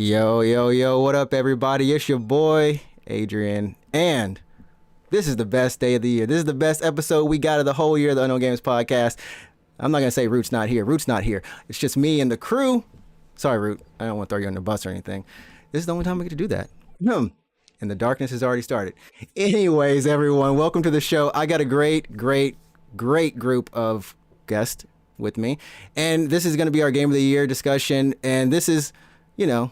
Yo, yo, yo, what up, everybody? It's your boy, Adrian, and this is the best day of the year. This is the best episode we got of the whole year of the Unknown Games podcast. I'm not going to say Root's not here. Root's not here. It's just me and the crew. Sorry, Root. I don't want to throw you on the bus or anything. This is the only time we get to do that. And the darkness has already started. Anyways, everyone, welcome to the show. I got a great group of guests with me. And this is going to be our Game of the Year discussion. And this is, this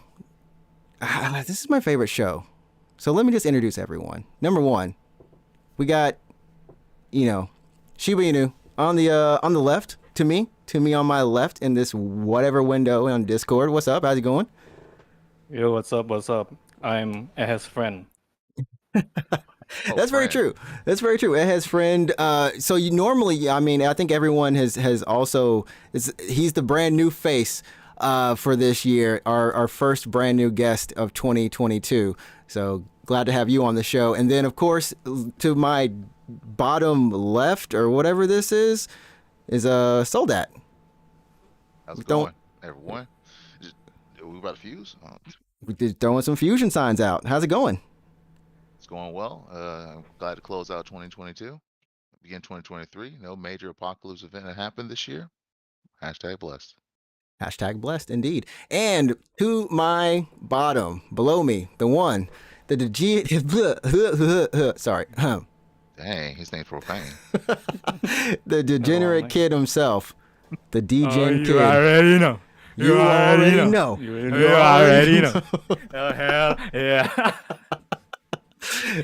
is my favorite show. So let me just introduce everyone. Number one, we got, Shiba Inu on the left to me on my left in this whatever window on Discord. What's up? How's it going? Yo, what's up? I'm Eh's friend. That's very true. That's very true. Eh's friend. So you normally, I think everyone has also, he's the brand new face for this year, our first brand new guest of 2022. So glad to have you on the show. And then, of course, to my bottom left or whatever this is SoulDatR. How's it going, everyone? We about to fuse? We're just throwing some fusion signs out. How's it going? It's going well. I'm glad to close out 2022. Begin 2023. No major apocalypse event that happened this year. Hashtag blessed. Hashtag blessed, indeed. And to my bottom, below me, the one, the sorry. Dang, his name's profane. The degenerate kid himself, the degen kid. You already know. You already know. You already know. Oh, hell yeah.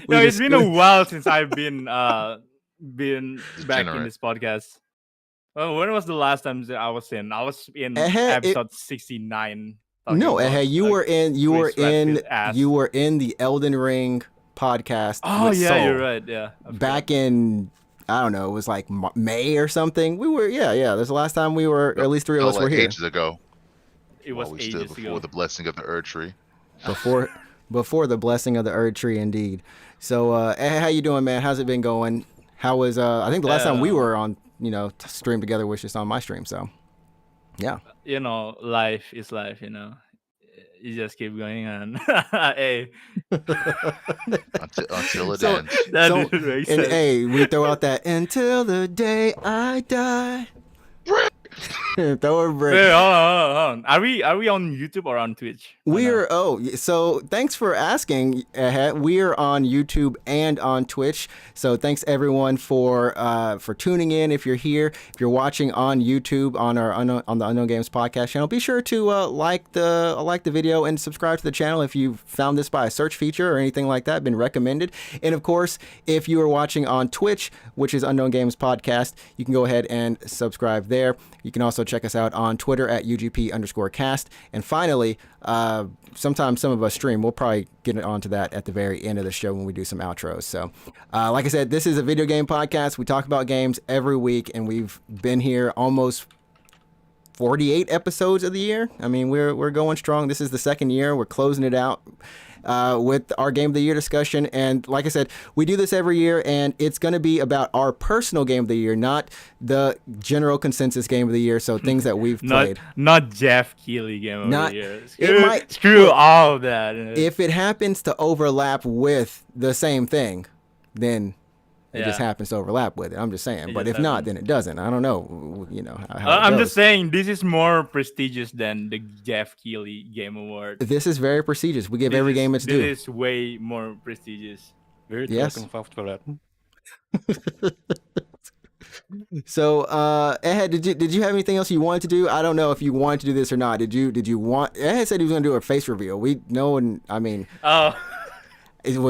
It's been a while since I've been back in this podcast. Well, when was the last time that I was in? I was in episode 69. No, you were in the Elden Ring podcast. Oh yeah, Soul. You're right. Yeah. Back in, I don't know, it was like May or something. We were, That's the last time we were, at least three of us were here. Ages ago. It was ages ago. Before the blessing of the Erd Tree. Before the blessing of the Erd Tree, indeed. So, how you doing, man? How's it been going? How was, I think the last time we were on, stream together was just on my stream, so, yeah. Life is life, You just keep going on. Hey. until it ends. Hey, we throw out that, until the day I die. Throw a break. Hey, hold on. Are we on YouTube or on Twitch? So thanks for asking. We are on YouTube and on Twitch. So thanks everyone for tuning in. If you're here, if you're watching on YouTube on the Unknown Games podcast channel, be sure to like the video and subscribe to the channel if you found this by a search feature or anything like that, been recommended. And of course, if you are watching on Twitch, which is Unknown Games Podcast, you can go ahead and subscribe there. You can also check us out on Twitter at ugp_cast. And finally, sometimes some of us stream. We'll probably get onto that at the very end of the show when we do some outros. So, like I said, this is a video game podcast. We talk about games every week, and we've been here almost 48 episodes of the year. I mean, we're going strong. This is the second year. We're closing it out with our Game of the Year discussion. And like I said, we do this every year, and it's going to be about our personal Game of the Year, not the general consensus Game of the Year. So things that we've played. Not Jeff Keighley Game of the Year. Screw all of that. If it happens to overlap with the same thing, then it just happens to overlap with it. I'm just saying. But if not, then it doesn't. I don't know. How I'm just saying this is more prestigious than the Jeff Keighley Game Award. This is very prestigious. We give every game its due. This is way more prestigious. Very for that. So, Ed, did you have anything else you wanted to do? I don't know if you wanted to do this or not. Did you want? Ed said he was going to do a face reveal. Was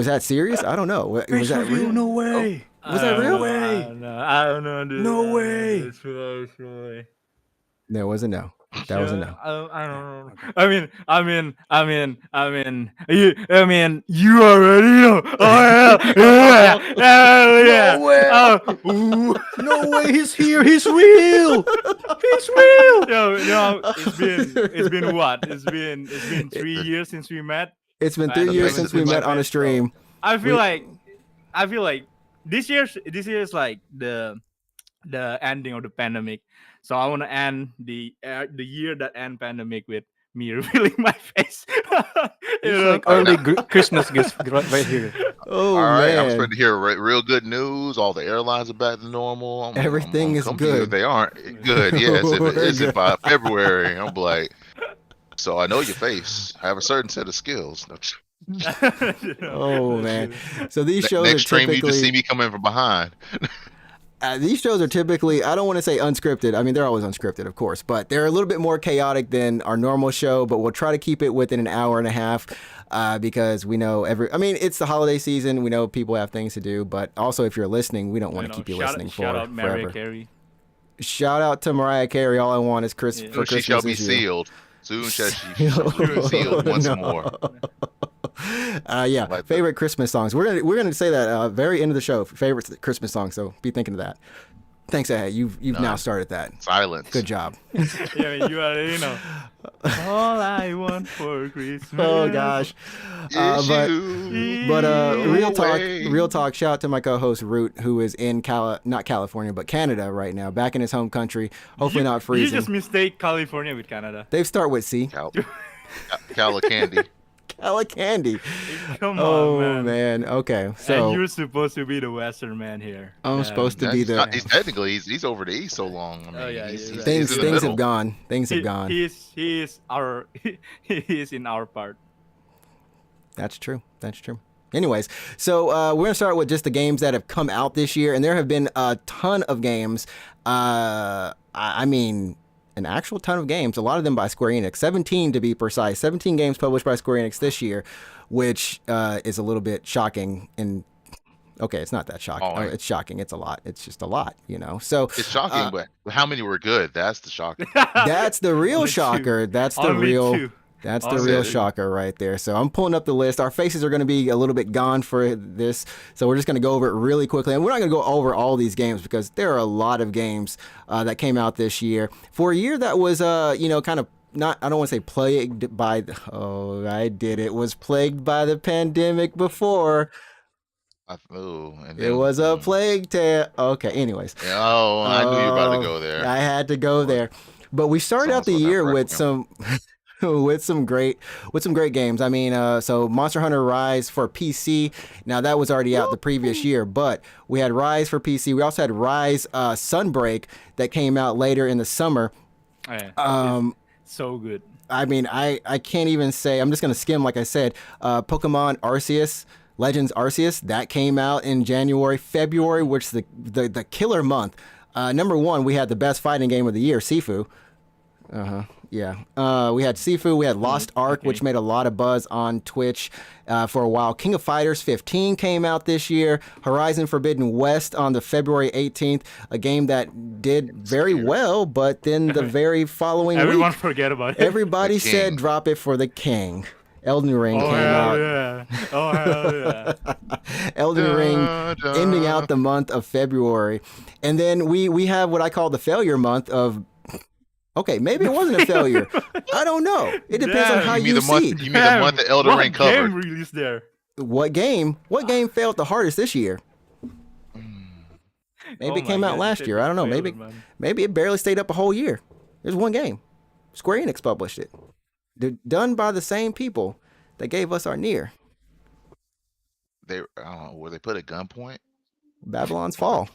that serious? I don't know. Was that real? No way. Was that real? I don't know, dude. No way. It's really. There was a no. That was a no. I don't know. You already know. Oh yeah. No way. No way. He's here. He's real. He's real. No. It's been what? It's been 3 years since we met. It's been 3 years since we met on a stream. I feel like this year is like the ending of the pandemic. So I want to end the year that end pandemic with me revealing my face. It's like early Christmas gifts right here. Oh All right, I'm man, expecting to hear real good news. All the airlines are back to normal. Everything I'm is coming to you good. if they aren't good. Yes, if it We're isn't good. by February, I'm like, so I know your face. I have a certain set of skills. Oh man, so these shows Next are stream, you just see typically me coming from behind. these shows are typically, I don't want to say unscripted. I mean, they're always unscripted, of course, but they're a little bit more chaotic than our normal show. But we'll try to keep it within an hour and a half because we know it's the holiday season. We know people have things to do, but also if you're listening, we don't want to keep you listening shout out Mariah forever. Carey. Shout out to Mariah Carey. All I want is for She Christmas shall be is you. sealed. Soon shall she be sealed once more. Yeah, Like favorite Christmas songs. We're gonna say that very end of the show. Favorite Christmas song. So be thinking of that. Thanks, Ed. You've now started that. Silence. Good job. Yeah, you already know. All I want for Christmas. Oh gosh. But real talk. Shout out to my co-host Root, who is in not California, but Canada right now, back in his home country. Hopefully not freezing. You just mistake California with Canada. They start with C. Cala Candy. Calicandy. Come on, man. Okay, so and you're supposed to be the Western man here. I'm supposed to be the. He's technically he's over the east so long. I mean, he's things in the have middle. gone. Things have gone. He is in our part. That's true. Anyways, so we're going to start with just the games that have come out this year, and there have been a ton of games. I mean, an actual ton of games, a lot of them by Square Enix, 17 to be precise, 17 games published by Square Enix this year, which is a little bit shocking. And okay, it's not that shocking. Oh, it's shocking. It's a lot. It's just a lot, So it's shocking, but how many were good? That's the shocker. that's the real Only shocker. two. That's the Only real. two. That's the real shocker right there. So I'm pulling up the list. Our faces are going to be a little bit gone for this. So we're just going to go over it really quickly. And we're not going to go over all these games because there are a lot of games that came out this year. For a year that was, kind of not, I don't want to say plagued by, was plagued by the pandemic before. It was a plague tale. Okay, anyways. Oh, I knew you were about to go there. I had to go there. But we started out the year with some... with some great games. I mean, so Monster Hunter Rise for PC. Now that was already out the previous year, but we had Rise for PC. We also had Rise Sunbreak that came out later in the summer. Oh, yeah. So good. I mean, I can't even say. I'm just gonna skim, like I said. Pokemon Arceus, Legends Arceus, that came out in January, February, which is the killer month. Number one, we had the best fighting game of the year, Sifu. Yeah. We had Sifu, we had Lost Ark, which made a lot of buzz on Twitch for a while. King of Fighters 15 came out this year. Horizon Forbidden West on the February 18th, a game that did very well, but then the very following Everyone week, forget about it. everybody said drop it for the king. Elden Ring came out. Oh, hell yeah. Elden Ring ending out the month of February. And then we have what I call the failure month of... Okay, maybe it wasn't a failure. I don't know. It depends on how you see. You mean the month that Elden Ring covered? What game released there? What game failed the hardest this year? Maybe it came out last year. I don't know. Maybe it barely stayed up a whole year. There's one game. Square Enix published it. They're done by the same people that gave us our Nier. Were they put at gunpoint? Babylon's Fall.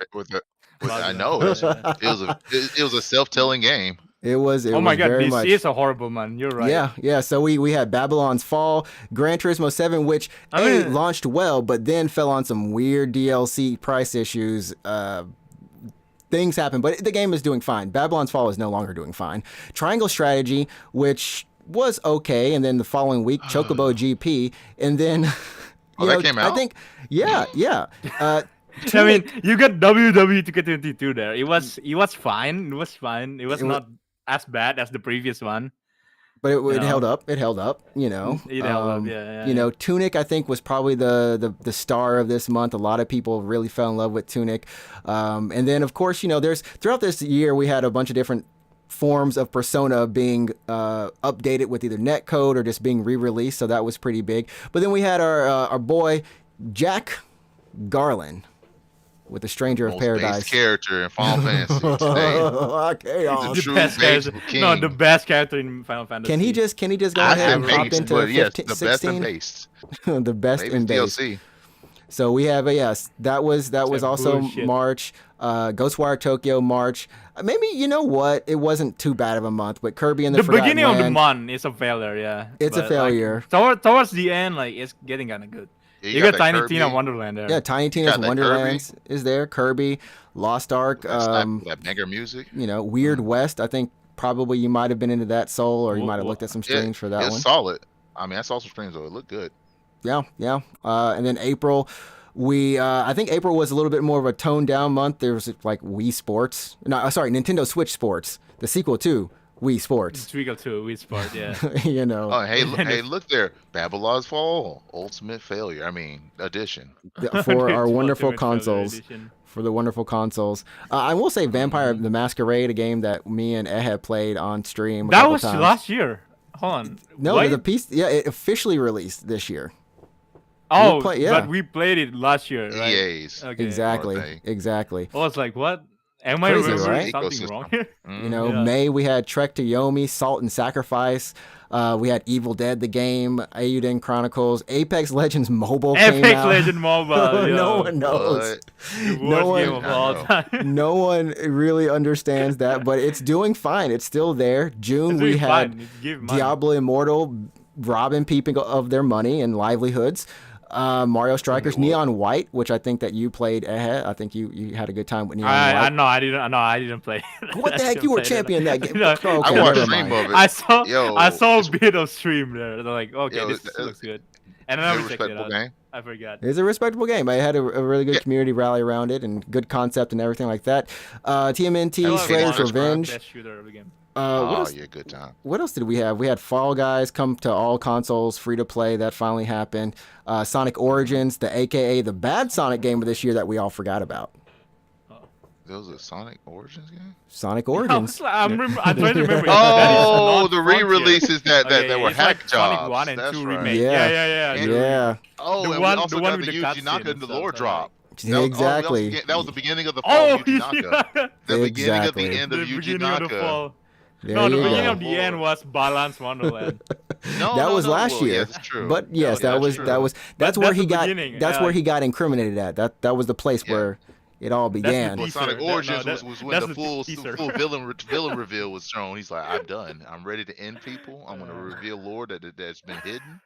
I know. It was a self-telling game. It was. Oh my God, this is a horrible man. You're right. Yeah. So we had Babylon's Fall, Gran Turismo 7, which launched well, but then fell on some weird DLC price issues. Things happen, but the game is doing fine. Babylon's Fall is no longer doing fine. Triangle Strategy, which was okay, and then the following week, Chocobo GP, and then that came out. I think, yeah. I mean, you got WWE 2K22 there. It was fine. It was not as bad as the previous one. But it held up. It held up, It held up, yeah. Tunic, I think, was probably the star of this month. A lot of people really fell in love with Tunic. And then, of course, there's throughout this year, we had a bunch of different forms of Persona being updated with either netcode or just being re-released. So that was pretty big. But then we had our boy, Jack Garland. with the Stranger of Most Paradise. based character in Final Fantasy today. Chaos. The true best base character, king. no, the best character in Final Fantasy. Can he just go ahead and hop into but yes, 15, the 16? best in base. The best Maybe in base. DLC. So we have that was also bullshit. March. Ghostwire Tokyo March. Maybe you know what? It wasn't too bad of a month, but Kirby and the Forgotten beginning of the Land, month is a failure. Yeah, It's a but, failure. Like, towards the end, like it's getting kind of good. Yeah, You got that Tiny Kirby. Tina Wonderland there. Yeah, Tiny Tina's that Wonderlands is there. Kirby, Lost Ark. That banger music. Weird West. I think probably you might have been into that, Soul, or you might have looked at some streams for that it's one. solid. I mean, I saw some streams though. It looked good. Yeah. And then April, I think April was a little bit more of a toned down month. There was like Wii Sports. No, sorry, Nintendo Switch Sports, the sequel to Wii Sports. Sequel to Wii Sports, yeah. Oh, hey, look there. Babylon's Fall, Ultimate Failure. I mean, edition. For our It's wonderful Ultimate Failure consoles. Edition. For the wonderful consoles. I will say Vampire the Masquerade, a game that me and Ehad played on stream a That couple was times. last year. Hold on. No, What? the piece, it officially released this year. Oh, yeah. but we played it last year, right? EA's. Okay. Exactly. I was like, what? Am I Crazy, remembering right? something wrong here? Mm. May we had Trek to Yomi, Salt and Sacrifice. We had Evil Dead the game, Eiyuden Chronicles, Apex Legends Mobile came Apex out. Legend Mobile. No yo. one knows. The worst No one- game of all time. No one really understands that, but it's doing fine. It's still there. June It's we doing had fine. It's giving money. Diablo Immortal robbing people of their money and livelihoods. Mario Strikers, Neon White, which I think that you played ahead. I think you had a good time with Neon White. No, I didn't play. What the heck? You were champion that game. No, Okay, I watched never stream mind. of it. I saw Yo, a bit of stream there. They're like, okay, Yo, this looks good. And then it's I a checked it respectable out. game. I forgot. It's a respectable game. I had a really good community rally around it and good concept and everything like that. TMNT, I love Shredder's Monster, Revenge. Best shooter of the game. Good time. What else did we have? We had Fall Guys come to all consoles, free to play. That finally happened. Sonic Origins, the AKA the bad Sonic game of this year that we all forgot about. There was a Sonic Origins game? Sonic Origins. I'm trying to remember. Oh, the re-releases that were it's hack like jobs. Sonic 1 and That's 2 right. remake. Yeah. Yeah. Oh, The and one- we also the one got with the the Yuji cutscene Naka and the stuff, lore so, drop. Exactly. That was the beginning of the fall Oh, of Yuji Naka. The beginning of the Exactly. end the of Yuji beginning of the Naka. fall. There No, the you beginning go. of the end was Balance Wonderland. That was last well, year. Yeah, that's true. But yes, Yeah, that's true. that's where that's he the got beginning, that's yeah. where he got incriminated at. That was the place Yeah. where it all began. Well, teaser. Sonic That- Origins no, was when that's the the full teaser. villain reveal was shown. He's like, I'm done. I'm ready to end people. I'm gonna reveal lore that's been hidden.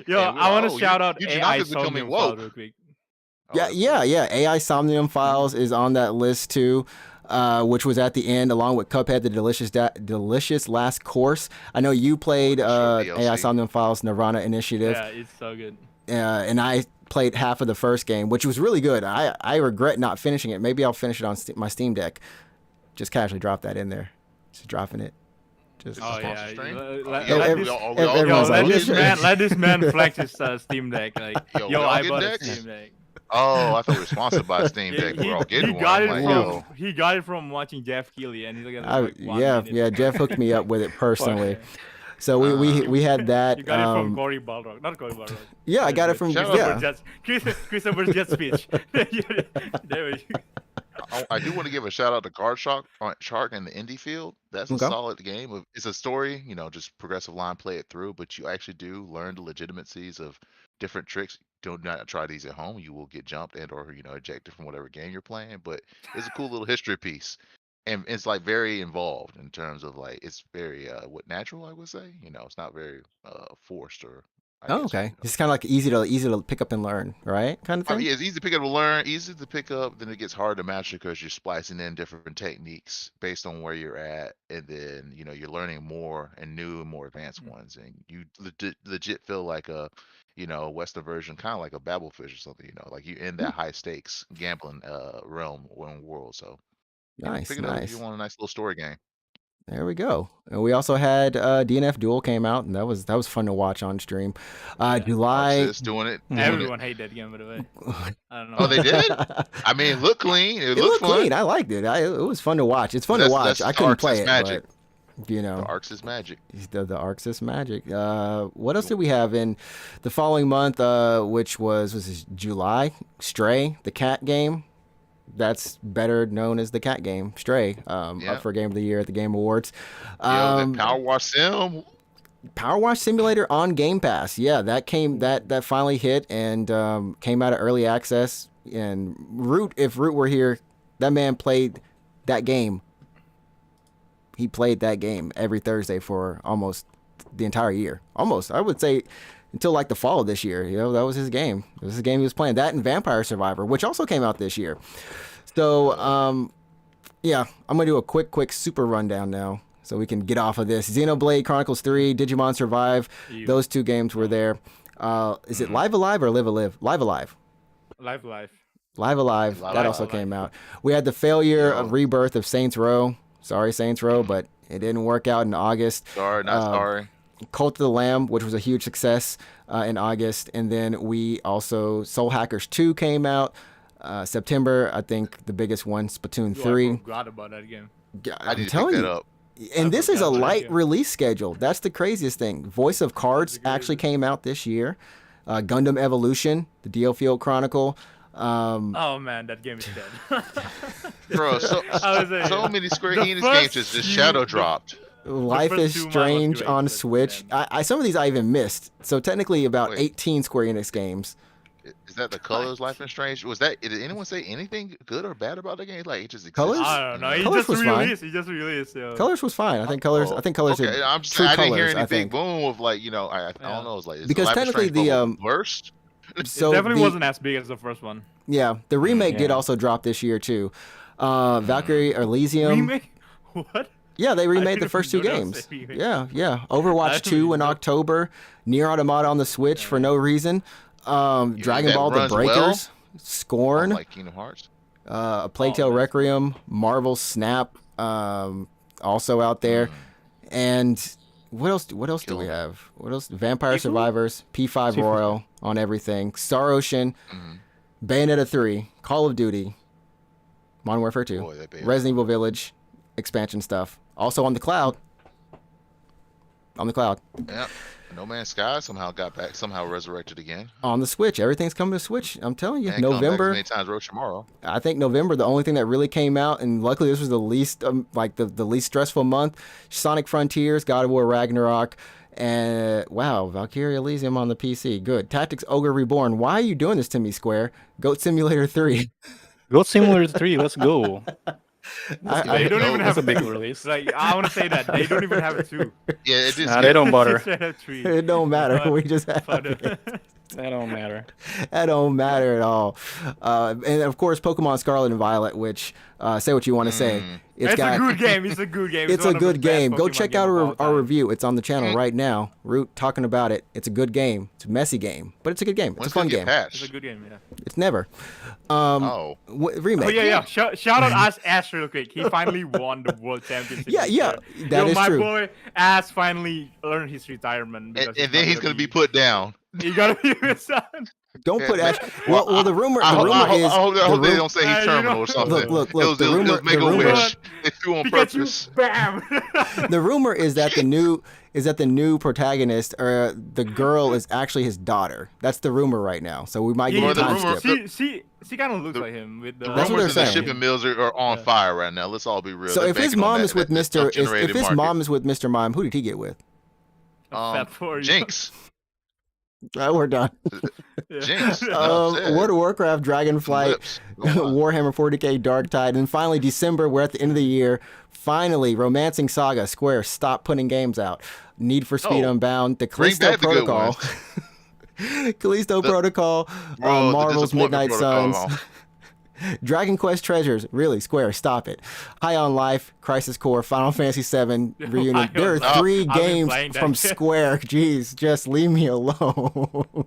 Yo, And we're I want like, to oh, shout out Yuji AI Naka's becoming Somnium woke. File real quick. Oh, that's cool. AI Somnium Files is on that list too, which was at the end along with Cuphead, the delicious last course. I know you played Sure, DLC. AI Somnium Files Nirvana Initiative, Yeah, it's so good. and I played half of the first game, which was really good. I regret not finishing it. Maybe I'll finish it on my Steam Deck. Just casually drop that in there. Just dropping it. Just Oh sponsor yeah, stream? let everyone's like, let this man flex his Steam Deck. Like, Yo, yo, we all I get bought a decks? Steam Deck. Oh, I thought we were sponsored by Steam Deck. We're all getting one. got I'm it like, from yo. he got it from watching Jeff Keighley, and he's like, yeah. Jeff hooked me up with it personally. So we had that. You got it from Cory Balrog, not Cory Balrog. Yeah, I got it from Shout out Christopher's jet speech. There we go. I do want to give a shout out to Card Shark in the indie field. That's a Okay. solid game. It's a story, just progressive line, play it through, but you actually do learn the legitimacies of different tricks. Do not try these at home. You will get jumped and or ejected from whatever game you're playing. But it's a cool little history piece, and it's like very involved in terms of like it's very natural. I would say it's not very forced or. I Oh, guess, okay. It's kind of like easy to pick up and learn, right? Kind of I thing. mean, it's easy to pick up and learn, easy to pick up, then it gets hard to master because you're splicing in different techniques based on where you're at, and then you're learning more and new and more advanced ones, and you legit feel like a Western version, kind of like a Babelfish or something, like you're in that high stakes gambling realm or world. So Nice, pick it up if nice. you want a nice little story game. There we go. And we also had DNF Duel came out, and that was fun to watch on stream. July. Arxis doing it. Everyone hate that game, by the way. I don't know. Oh, they did? I mean, it looked clean. It It looked looked fun. clean. I liked it. It was fun to watch. It's fun to watch. That's I couldn't play Arxis it, magic. but The Arxis magic. the Arxis magic. What else did we have in the following month? Which was this July? Stray, the cat game. that's better known as the cat game, Stray, up for Game of the Year at the Game Awards. That Power Wash Sim. Power Wash Simulator on Game Pass. Yeah, that finally hit and came out of early access. And if Root were here, that man played that game. He played that game every Thursday for almost the entire year. Almost, I would say, until like the fall of this year. That was his game. It was the game he was playing. That and Vampire Survivor, which also came out this year. So, I'm gonna do a quick super rundown now, so we can get off of this. Xenoblade Chronicles 3, Digimon Survive, those two games were there. Is it Live Alive or Live Alive? Live Alive. Live Alive. Live Alive. That also came out. We had the failure of rebirth of Saints Row. Sorry, Saints Row, but it didn't work out in August. Sorry, not sorry. Cult of the Lamb, which was a huge success in August. And then also Soul Hackers 2 came out. September, I think the biggest one, Splatoon 3. I forgot about that game. I need to pick that up. And this is a light release schedule. That's the craziest thing. Voice of Cards actually came out this year. Gundam Evolution, the DL Field Chronicle. Oh man, that game is dead. Bro, so many Square Enix games just shadow dropped. Life is Strange on Switch. Some of these I even missed. So technically about 18 Square Enix games. Is that the Colors Life is Strange? Did anyone say anything good or bad about the game? Like it just exists? Colors? I don't know. He just released. Colors was fine. I think Colors. I think Colors. Okay, I didn't hear anything. Boom of like I don't know. It's like because technically the worst. So it definitely wasn't as big as the first one. Yeah, the remake did also drop this year too. Valkyrie Elysium. Remake? What? Yeah, they remade the first two games. Yeah. Overwatch 2 in October. Nier Automata on the Switch for no reason. Dragon Ball The Breakers. Scorn. Like Kingdom Hearts. A Plague Tale Requiem. Marvel Snap. Also out there. And what else do we have? What else? Vampire Survivors. P5 Royal on everything. Star Ocean. Bayonetta 3. Call of Duty. Modern Warfare 2. Resident Evil Village. Expansion stuff. Also on the cloud. Yeah. No Man's Sky somehow resurrected again. On the Switch. Everything's coming to Switch. I'm telling you. And November. Many times tomorrow. I think November, the only thing that really came out, and luckily this was the least, the least stressful month. Sonic Frontiers, God of War Ragnarok, and Valkyrie Elysium on the PC. Good. Tactics Ogre Reborn. Why are you doing this to me, Square? Goat Simulator 3. Goat Simulator 3. Let's go. They don't even have a big release. Like I want to say that they don't even have a 2. Yeah, it is. They don't bother. It don't matter. We just have it. That don't matter. That don't matter at all. And of course, Pokemon Scarlet and Violet, which say what you want to say. It's a good game. It's a good game. It's a good game. Go check out our review. It's on the channel right now. Root talking about it. It's a good game. It's a messy game, but it's a good game. It's a fun game. It's a good game. Yeah. It's never. Remake. Oh yeah. Shout out Ash real quick. He finally won the World Championship. Yeah. That is true. My boy Ash finally earned his retirement. And then he's gonna be put down. You gotta be his son. Don't put Ash. Well, the rumor is. I hope they don't say he's terminal or something. Look. The rumor. Make a wish. They threw on purpose. Bam. The rumor is that the new protagonist or the girl is actually his daughter. That's the rumor right now. So we might get a time skip. She kind of looks like him. With the That's what they're saying. The shipping mills are on fire right now. Let's all be real. So if his mom is with Mr. Mime, who did he get with? Jinx. We're done. Jinx. World of Warcraft, Dragonflight, Warhammer 40k, Darktide, and finally December. We're at the end of the year. Finally, Romancing Saga. Square, stop putting games out. Need for Speed Unbound, the Callisto Protocol, Protocol, Marvel's Midnight Suns. Dragon Quest Treasures, really, Square, stop it. High on Life, Crisis Core, Final Fantasy VII Reunion. There are 3 games from Square. Jeez, just leave me alone.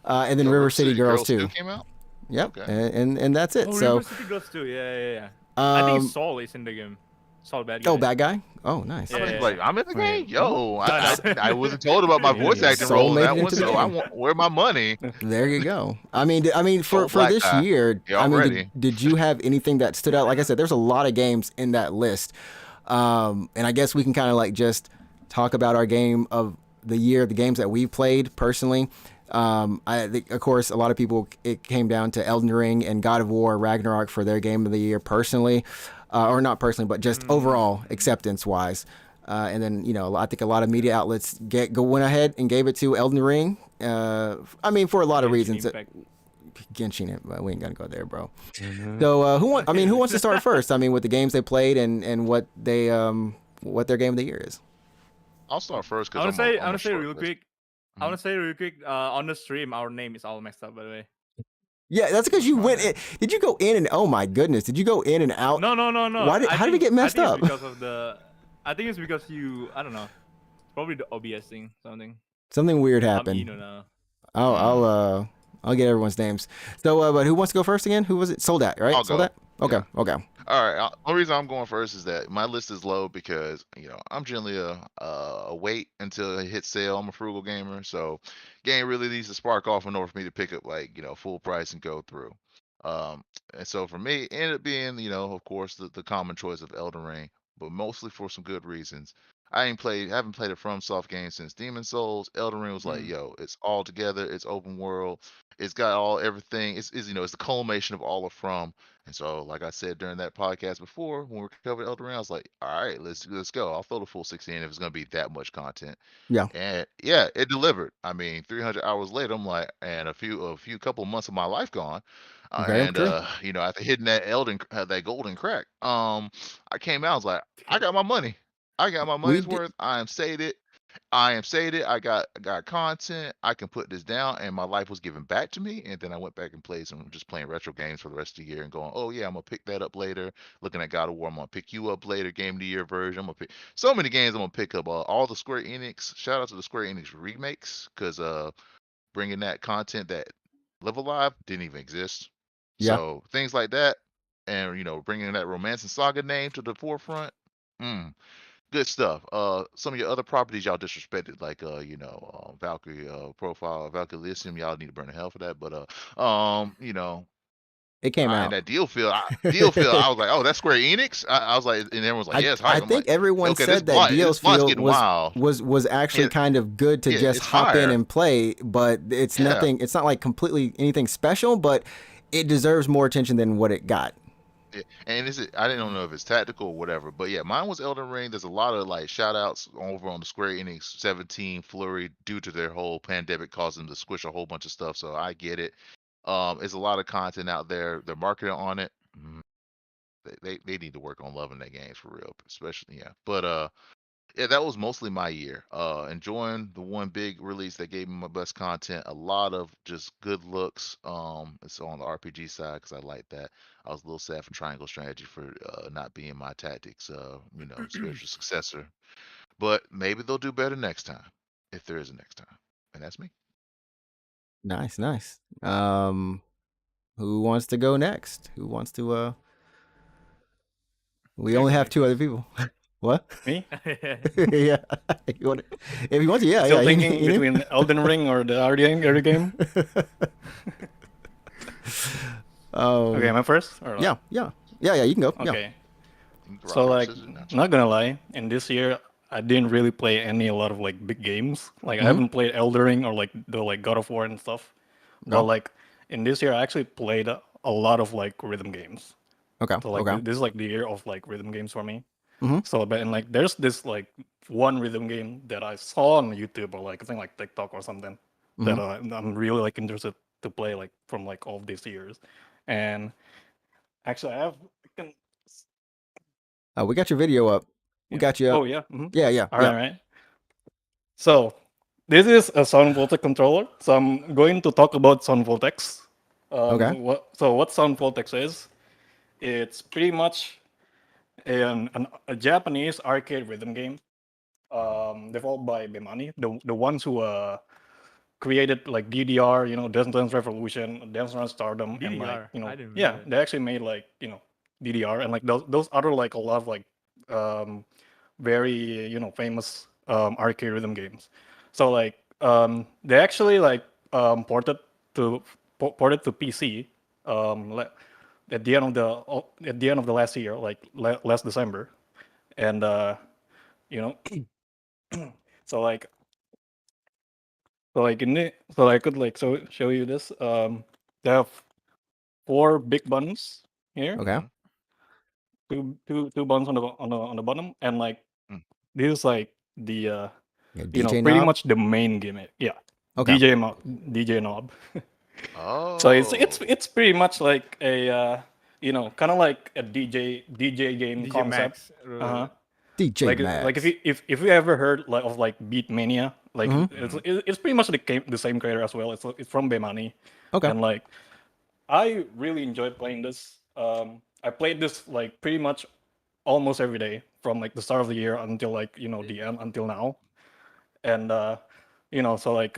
And then River City Girls 2. Came out? Yep, okay. and that's it. So River City Girls 2, yeah. I think Soul is in the game. Soul bad guy. Oh, bad guy? Oh, nice. I'm in the game. Yo, I wasn't told about my voice acting role in that one, so I want where my money. There you go. I mean, for this year, did you have anything that stood out? Like I said, there's a lot of games in that list, and I guess we can kind of just talk about our game of the year, the games that we played personally. I think, of course, a lot of people, it came down to Elden Ring and God of War Ragnarok for their game of the year personally, or not personally, but just overall acceptance wise. And then, I think a lot of media outlets went ahead and gave it to Elden Ring. I mean, for a lot of reasons. Genshin it, but we ain't gonna go there, bro. So who wants to start first? I mean, with the games they played and what their game of the year is. I'll start first because I want to say real quick. I want to say real quick. On the stream, our name is all messed up, by the way. Yeah, that's because you went in. Did you go in and? Oh my goodness, did you go in and out? No. How did it get messed up? I think it's because I don't know. Probably the OBS thing, Something weird happened. I'll get everyone's names. So, but who wants to go first again? Who was it? SoulDatR, right? I'll go. SoulDatR? Okay, Yeah. okay. All right. The reason I'm going first is that my list is low because I'm generally a wait until it hits sale. I'm a frugal gamer, so game really needs to spark off in order for me to pick up full price and go through. And so for me, it ended up being of course the common choice of Elden Ring, but mostly for some good reasons. I haven't played a FromSoft game since Demon Souls. Elden Ring was like, yo, it's all together. It's open world. It's got everything. It's the culmination of all of From. And so, like I said during that podcast before, when we covered Elden Ring, I was like, all right, let's go. I'll throw the full 16 if it's gonna be that much content. Yeah. And yeah, it delivered. I mean, 300 hours later, I'm like, and a couple months of my life gone. After hitting that golden crack, I came out. I was like, I got my money. I got my money's worth. I am sated. I got content. I can put this down, and my life was given back to me. And then I went back and played some, just playing retro games for the rest of the year, and going, oh yeah, I'm gonna pick that up later. Looking at God of War, I'm gonna pick you up later. Game of the year version. I'm gonna pick so many games. I'm gonna pick up all the Square Enix. Shout out to the Square Enix remakes, because bringing that content that Live Alive didn't even exist. Yeah. So things like that, and bringing that Romance and Saga name to the forefront. Good stuff. Some of your other properties y'all disrespected, like Valkyrie profile, Valkyrie Elysium. Y'all need to burn in hell for that. But it came out. And that deal field, I was like, oh, that's Square Enix. I was like, and everyone's like, yes. I think everyone said that deal field was actually kind of good to just hop in and play, but it's nothing. It's not like completely anything special, but it deserves more attention than what it got. Yeah, and I didn't know if it's tactical or whatever, but yeah, mine was Elden Ring. There's a lot of shout outs over on the Square Enix 17 flurry due to their whole pandemic causing them to squish a whole bunch of stuff. So I get it. There's a lot of content out there. They're marketing on it. They need to work on loving their games for real, especially But yeah, that was mostly my year. Enjoying the one big release that gave me my best content. A lot of just good looks. It's on the RPG side because I like that. I was a little sad for Triangle Strategy for not being my tactics, spiritual successor. But maybe they'll do better next time, if there is a next time. And that's me. Nice. Who wants to go next? Who wants to? We only have two other people. What? Me? Yeah. If you want to, yeah. Still thinking between Elden Ring or the other game. Okay, am I first? Or yeah. You can go. Okay. Yeah. So not gonna lie, in this year I didn't really play a lot of big games. I haven't played Elden Ring or the God of War and stuff. No. But in this year I actually played a lot of rhythm games. Okay. So this is the year of rhythm games for me. Mm-hmm. So there's this one rhythm game that I saw on YouTube or I think TikTok or something that I'm really interested to play from all of these years. And actually we got your video up. We got you up. Oh yeah. Mm-hmm. Yeah. All right. So this is a Sound Voltex controller. So I'm going to talk about Sound Voltex. Okay. What Sound Voltex is? It's pretty much a Japanese arcade rhythm game developed by Bemani, the ones who created DDR, Dance Dance Revolution, Dance Dance Stardom, DDR. and they actually made DDR and those other a lot of very famous arcade rhythm games. So they actually ported to PC at the end of the last year, last December, and so So like so I could like show you this. They have 4 big buttons here. Okay. Two buttons on the bottom, and like Mm. this is like the DJ pretty knob? much the main gimmick. Yeah. Okay. DJ knob. Oh. So it's pretty much like a kind of like a DJ game DJ concept. Max. DJ Like Max. like if you ever heard like of like Beatmania, like it's pretty much the same creator as well. It's from Bemani. Okay. And like I really enjoyed playing this. I played this like pretty much almost every day from like the start of the year until like the end until now. And so like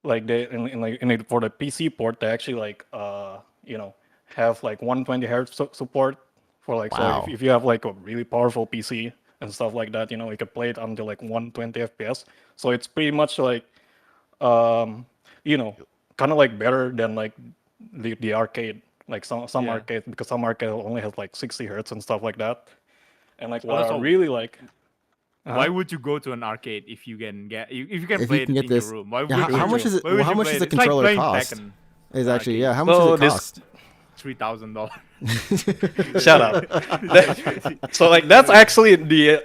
like they for the PC port they actually like have like 120 hertz support for like Wow. so if you have like a really powerful PC and stuff like that, you can play it until like 120 FPS. So it's pretty much like kind of like better than like the arcade, like some Yeah. arcade, because some arcade only has like 60 hertz and stuff like that. And like what I Also, really like. Why would you go to an arcade if you can If play you can it get in this- your room? Why Yeah, would how you much go? is it? Why would Well, how you much play does it? the It's like controller playing cost? Tekken. Is actually, arcade. yeah. How much So does it this- cost? $3,000. Shut up. So like that's actually the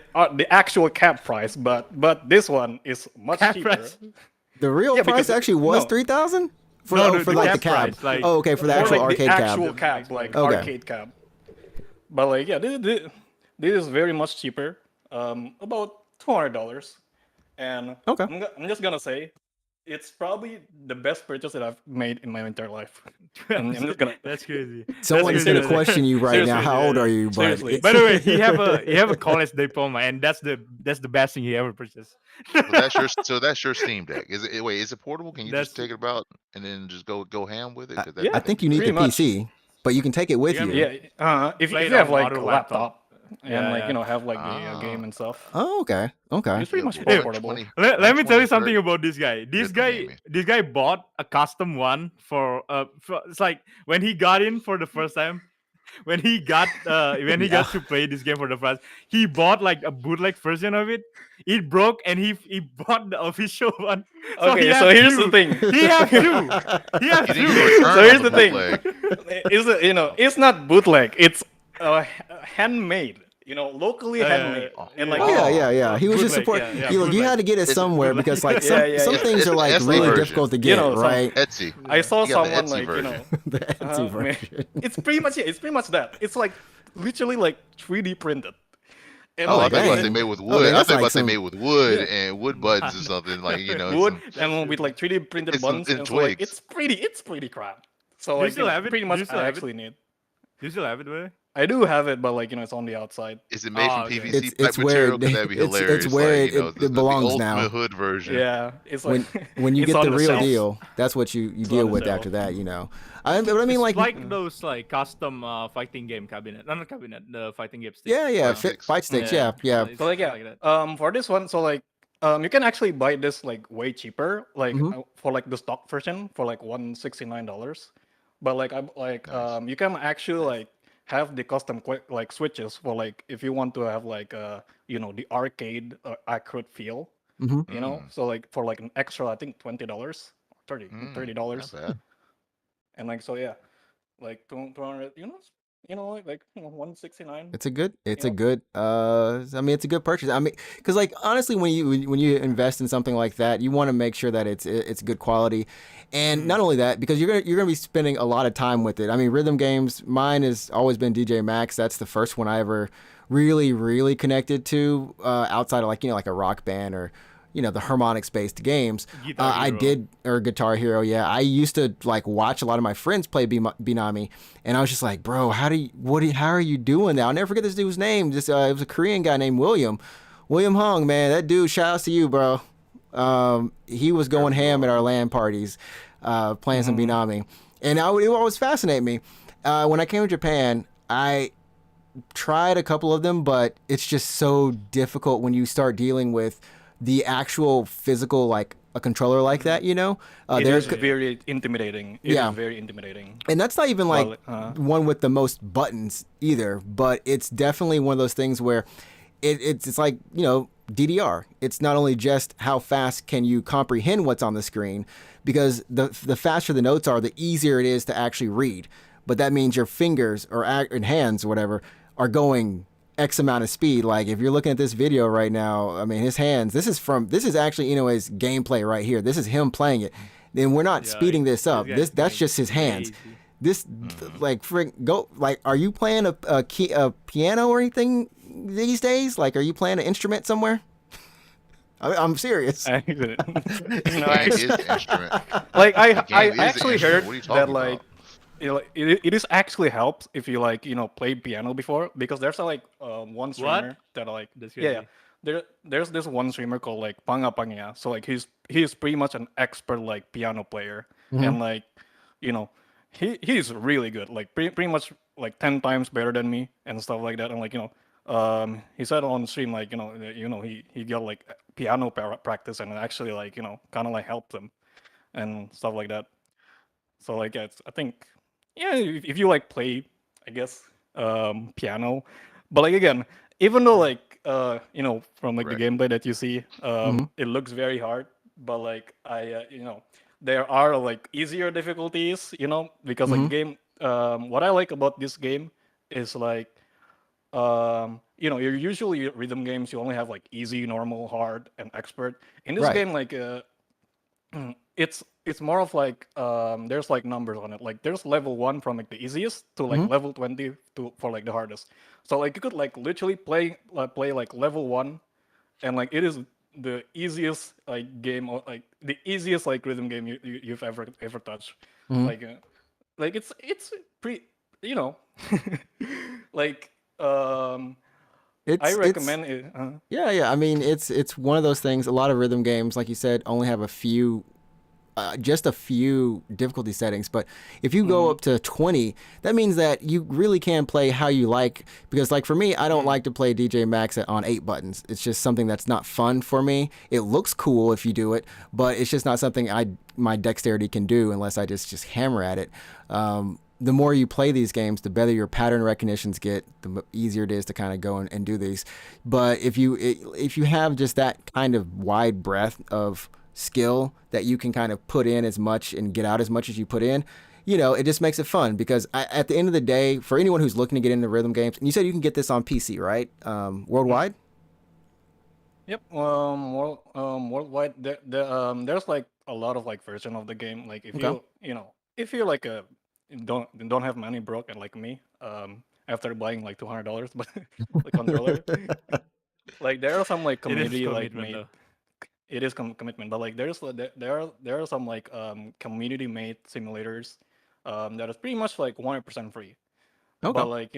actual cap price, but this one is much Cap cheaper. price? The real Yeah, price because- actually was no. 3,000 for No, for the like the cap cab. price, like- Oh, okay, for the Or actual like arcade the cab. actual cab, like Okay. arcade cab. But like yeah, this is very much cheaper. About $200, and Okay. I'm just gonna say, it's probably the best purchase that I've made in my entire life. I'm just gonna. That's crazy. Someone That's is going to crazy. question you right now. Seriously, How old are you? But seriously. it's- By the way, he have a college diploma, and that's the best thing he ever purchased. So that's your Steam Deck. Is it? Wait, is it portable? Can you That's- just take it about and then just go ham with it? 'Cause that- yeah, I think you need the pretty much. PC, but you can take it with Yeah, you. Yeah, if Play you it have on like other a laptop and Yeah, like yeah. have like the game and stuff. Oh, okay. Okay. It's pretty much Yeah, portable. 20 Let me tell you 120 something hertz. about this guy. This Good guy, gaming. this guy bought a custom one for it's like when he got in for the first time, when he got got to play this game for the first, he bought like a bootleg version of it. It broke, and he bought the official one. So Okay, he so have here's the two. thing. He have two. He have You two. didn't get a return So on here's the thing. bootleg. It's not bootleg. It's handmade. Locally handmade. And like Oh yeah. He was just Bootleg, support. yeah, you look, you bootleg. had to get it It's somewhere bootleg. because like Yeah, some yeah. things It's are the like Etsy really version. difficult to get, some- right? Etsy. I saw You got the someone Etsy like version. The Etsy man, version. it's pretty much that. It's like literally like 3D printed. And Oh, I like, thought you dang. about they made with Oh, wood. dang, I that's thought like about they some- made with wood and wood buttons or something like wood some- and with like 3D printed it's some- buttons. and And so, like, twigs. it's pretty crap. So Do you like still have it? pretty Do much you still I have it? actually need. You still have it, boy? I do have it, but like it's on the outside. Is it made from okay. PVC It's pipe where material? 'Cause that'd be it's hilarious. where like, it belongs the now. ultimate hood version. Yeah, it's When like when you it's get on the real shelf. deal, that's what you on deal the with shelf. after that. But I mean, It's like those like custom fighting game cabinet. Not cabinet, the fighting game stick. yeah, Fight sticks. fight sticks. Yeah. It's So like yeah, that. for this one, so like you can actually buy this like way cheaper, like Mhm. for like the stock version for like $169. But like Nice. you can actually like have the custom like switches for like if you want to have like the arcade accurate feel, Mhm. So like for like an extra I think $20, $30 Not $30, bad. and like so yeah, like 200 like 169. It's a good. It's Yeah. a good. I mean, it's a good purchase. I mean, because like honestly, when you invest in something like that, you want to make sure that it's good quality, and not only that, because you're gonna be spending a lot of time with it. I mean, rhythm games. Mine has always been DJ Max. That's the first one I ever really connected to outside of like a Rock Band or the harmonics based games. Guitar I Hero. did, or Guitar Hero. Yeah, I used to like watch a lot of my friends play Binami, and I was just like, bro, how are you doing that? I'll never forget this dude's name. Just it was a Korean guy named William Hung. Man, that dude. Shout out to you, bro. He was going ham at our LAN parties, playing some Binami, and it always fascinated me. When I came to Japan, I tried a couple of them, but it's just so difficult when you start dealing with the actual physical, like a controller like that, It there's is very intimidating. It is Yeah. very intimidating. and that's not even like Well, one with the most buttons either, but it's definitely one of those things where it's like DDR. It's not only just how fast can you comprehend what's on the screen, because the faster the notes are, the easier it is to actually read. But that means your fingers or and hands, whatever, are going X amount of speed. Like if you're looking at this video right now, I mean, his hands. This is actually Inoue's gameplay right here. This is him playing it. Then we're not speeding this up. That's just his hands. This like go like, are you playing a piano or anything these days? Like, are you playing an instrument somewhere? I'm serious. No, it is an instrument. Like I game is an actually heard instrument. What are you that talking like it is actually helps if you like play piano before, because there's like one streamer that like there's this one streamer called like Panga. So like he's pretty much an expert like piano player, and like he's really good, like pretty much like 10 times better than me and stuff like that. And like he said on stream like he got like piano practice, and it actually like kind of like helped him and stuff like that. So like I think if you like play, I guess, piano, but like again, even though like from like the gameplay that you see, it looks very hard, but like there are like easier difficulties, because like game what I like about this game is like you're usually rhythm games, you only have like easy, normal, hard, and expert. In this game, like it's more of like there's like numbers on it. Like there's level 1 from like the easiest to like level 20 for like the hardest. So like you could like literally play like level 1, and like it is the easiest like game, or like the easiest like rhythm game you've ever touched. Like it's pretty like I recommend it. Yeah. I mean, it's one of those things. A lot of rhythm games, like you said, only have just a few difficulty settings. But if you go up to 20, that means that you really can play how you like. Because like for me, I don't like to play DJ Max on 8 buttons. It's just something that's not fun for me. It looks cool if you do it, but it's just not something my dexterity can do unless I just hammer at it. The more you play these games, the better your pattern recognitions get, the easier it is to kind of go and do these. But if you have just that kind of wide breadth of skill that you can kind of put in as much and get out as much as you put in, it just makes it fun. Because at the end of the day, for anyone who's looking to get into rhythm games, and you said you can get this on PC, right? Worldwide? Yep. Worldwide, there's like a lot of like version of the game. Like if if you're like don't have money broke and like me, after buying like $200 but the controller, like there are some like community like made. It is commitment, but like there are some like community made simulators that is pretty much like 100% free. But like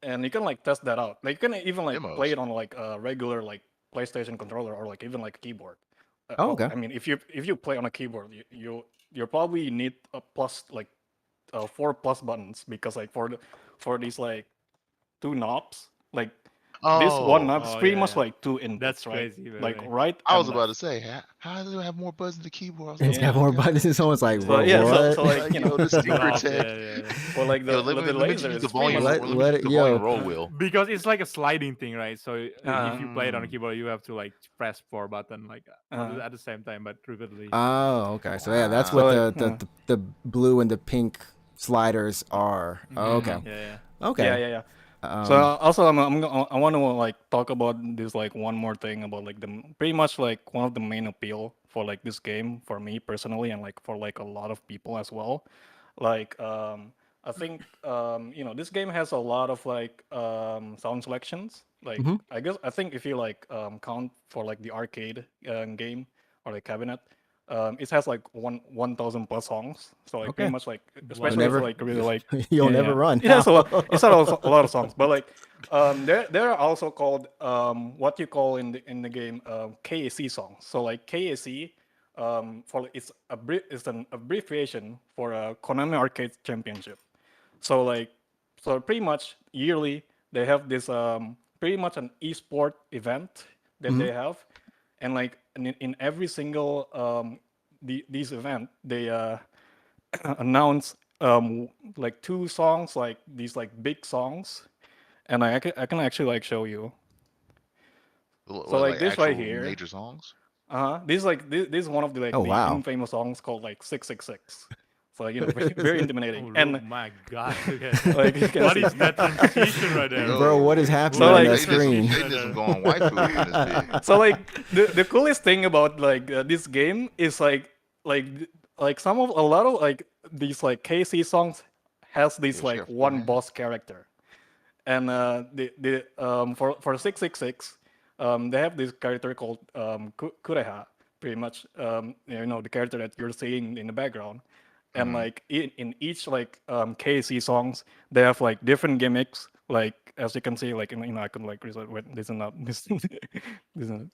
and you can like test that out. Like you can even like play it on like a regular like PlayStation controller, or like even like a keyboard. I mean, if you play on a keyboard, you probably need a plus like 4 plus buttons, because like for these like 2 knobs, like this one knob is pretty much like 2 inputs. That's right? crazy. Like right. I was about to say, how does it have more buttons than the keyboard? It's got more buttons. It's almost like, so, yeah, what? so like the sticker tech. Or like the laser. The volume, volume roll wheel. Because it's like a sliding thing, right? So if you play it on a keyboard, you have to like press 4 button like at the same time, but repeatedly. Oh, okay. So yeah, that's what the blue and the pink sliders are. Oh, okay. Okay. Yeah. So also I want to like talk about this like one more thing about like the pretty much like one of the main appeal for like this game for me personally, and like for like a lot of people as well. Like I think this game has a lot of like sound selections. Like I think if you like count for like the arcade game or the cabinet, it has like 1,000 plus songs. So like pretty much like, especially if like really like you'll never run. Yeah, so it's not a lot of songs, but like they're also called what you call in the game KAC songs. So like KAC it's an abbreviation for a Konami Arcade Championship. So pretty much yearly they have this pretty much an esport event that they have, and like in every single these event they announce like 2 songs, like these like big songs, and I can actually like show you. So like Like this right actual here. major songs. This is like this is one of the like Oh, the wow. infamous songs called like 666. So like, very intimidating. Oh, And my God, look at that. like you can What see. is that transition right there? Bro, what is Yo, happening So, on like- that they did some, screen? they did some going waifu up in this bit. So like the coolest thing about like this game is like some of a lot of like these like KC songs has this Yo, she like got one 4 hands? boss character, and the for 666 they have this character called Kureha, pretty much you know, the character that you're seeing in the background, and like in each like KC songs they have like different gimmicks, like as you can see, like you know, I can like reset. Wait, this is not this. This is not.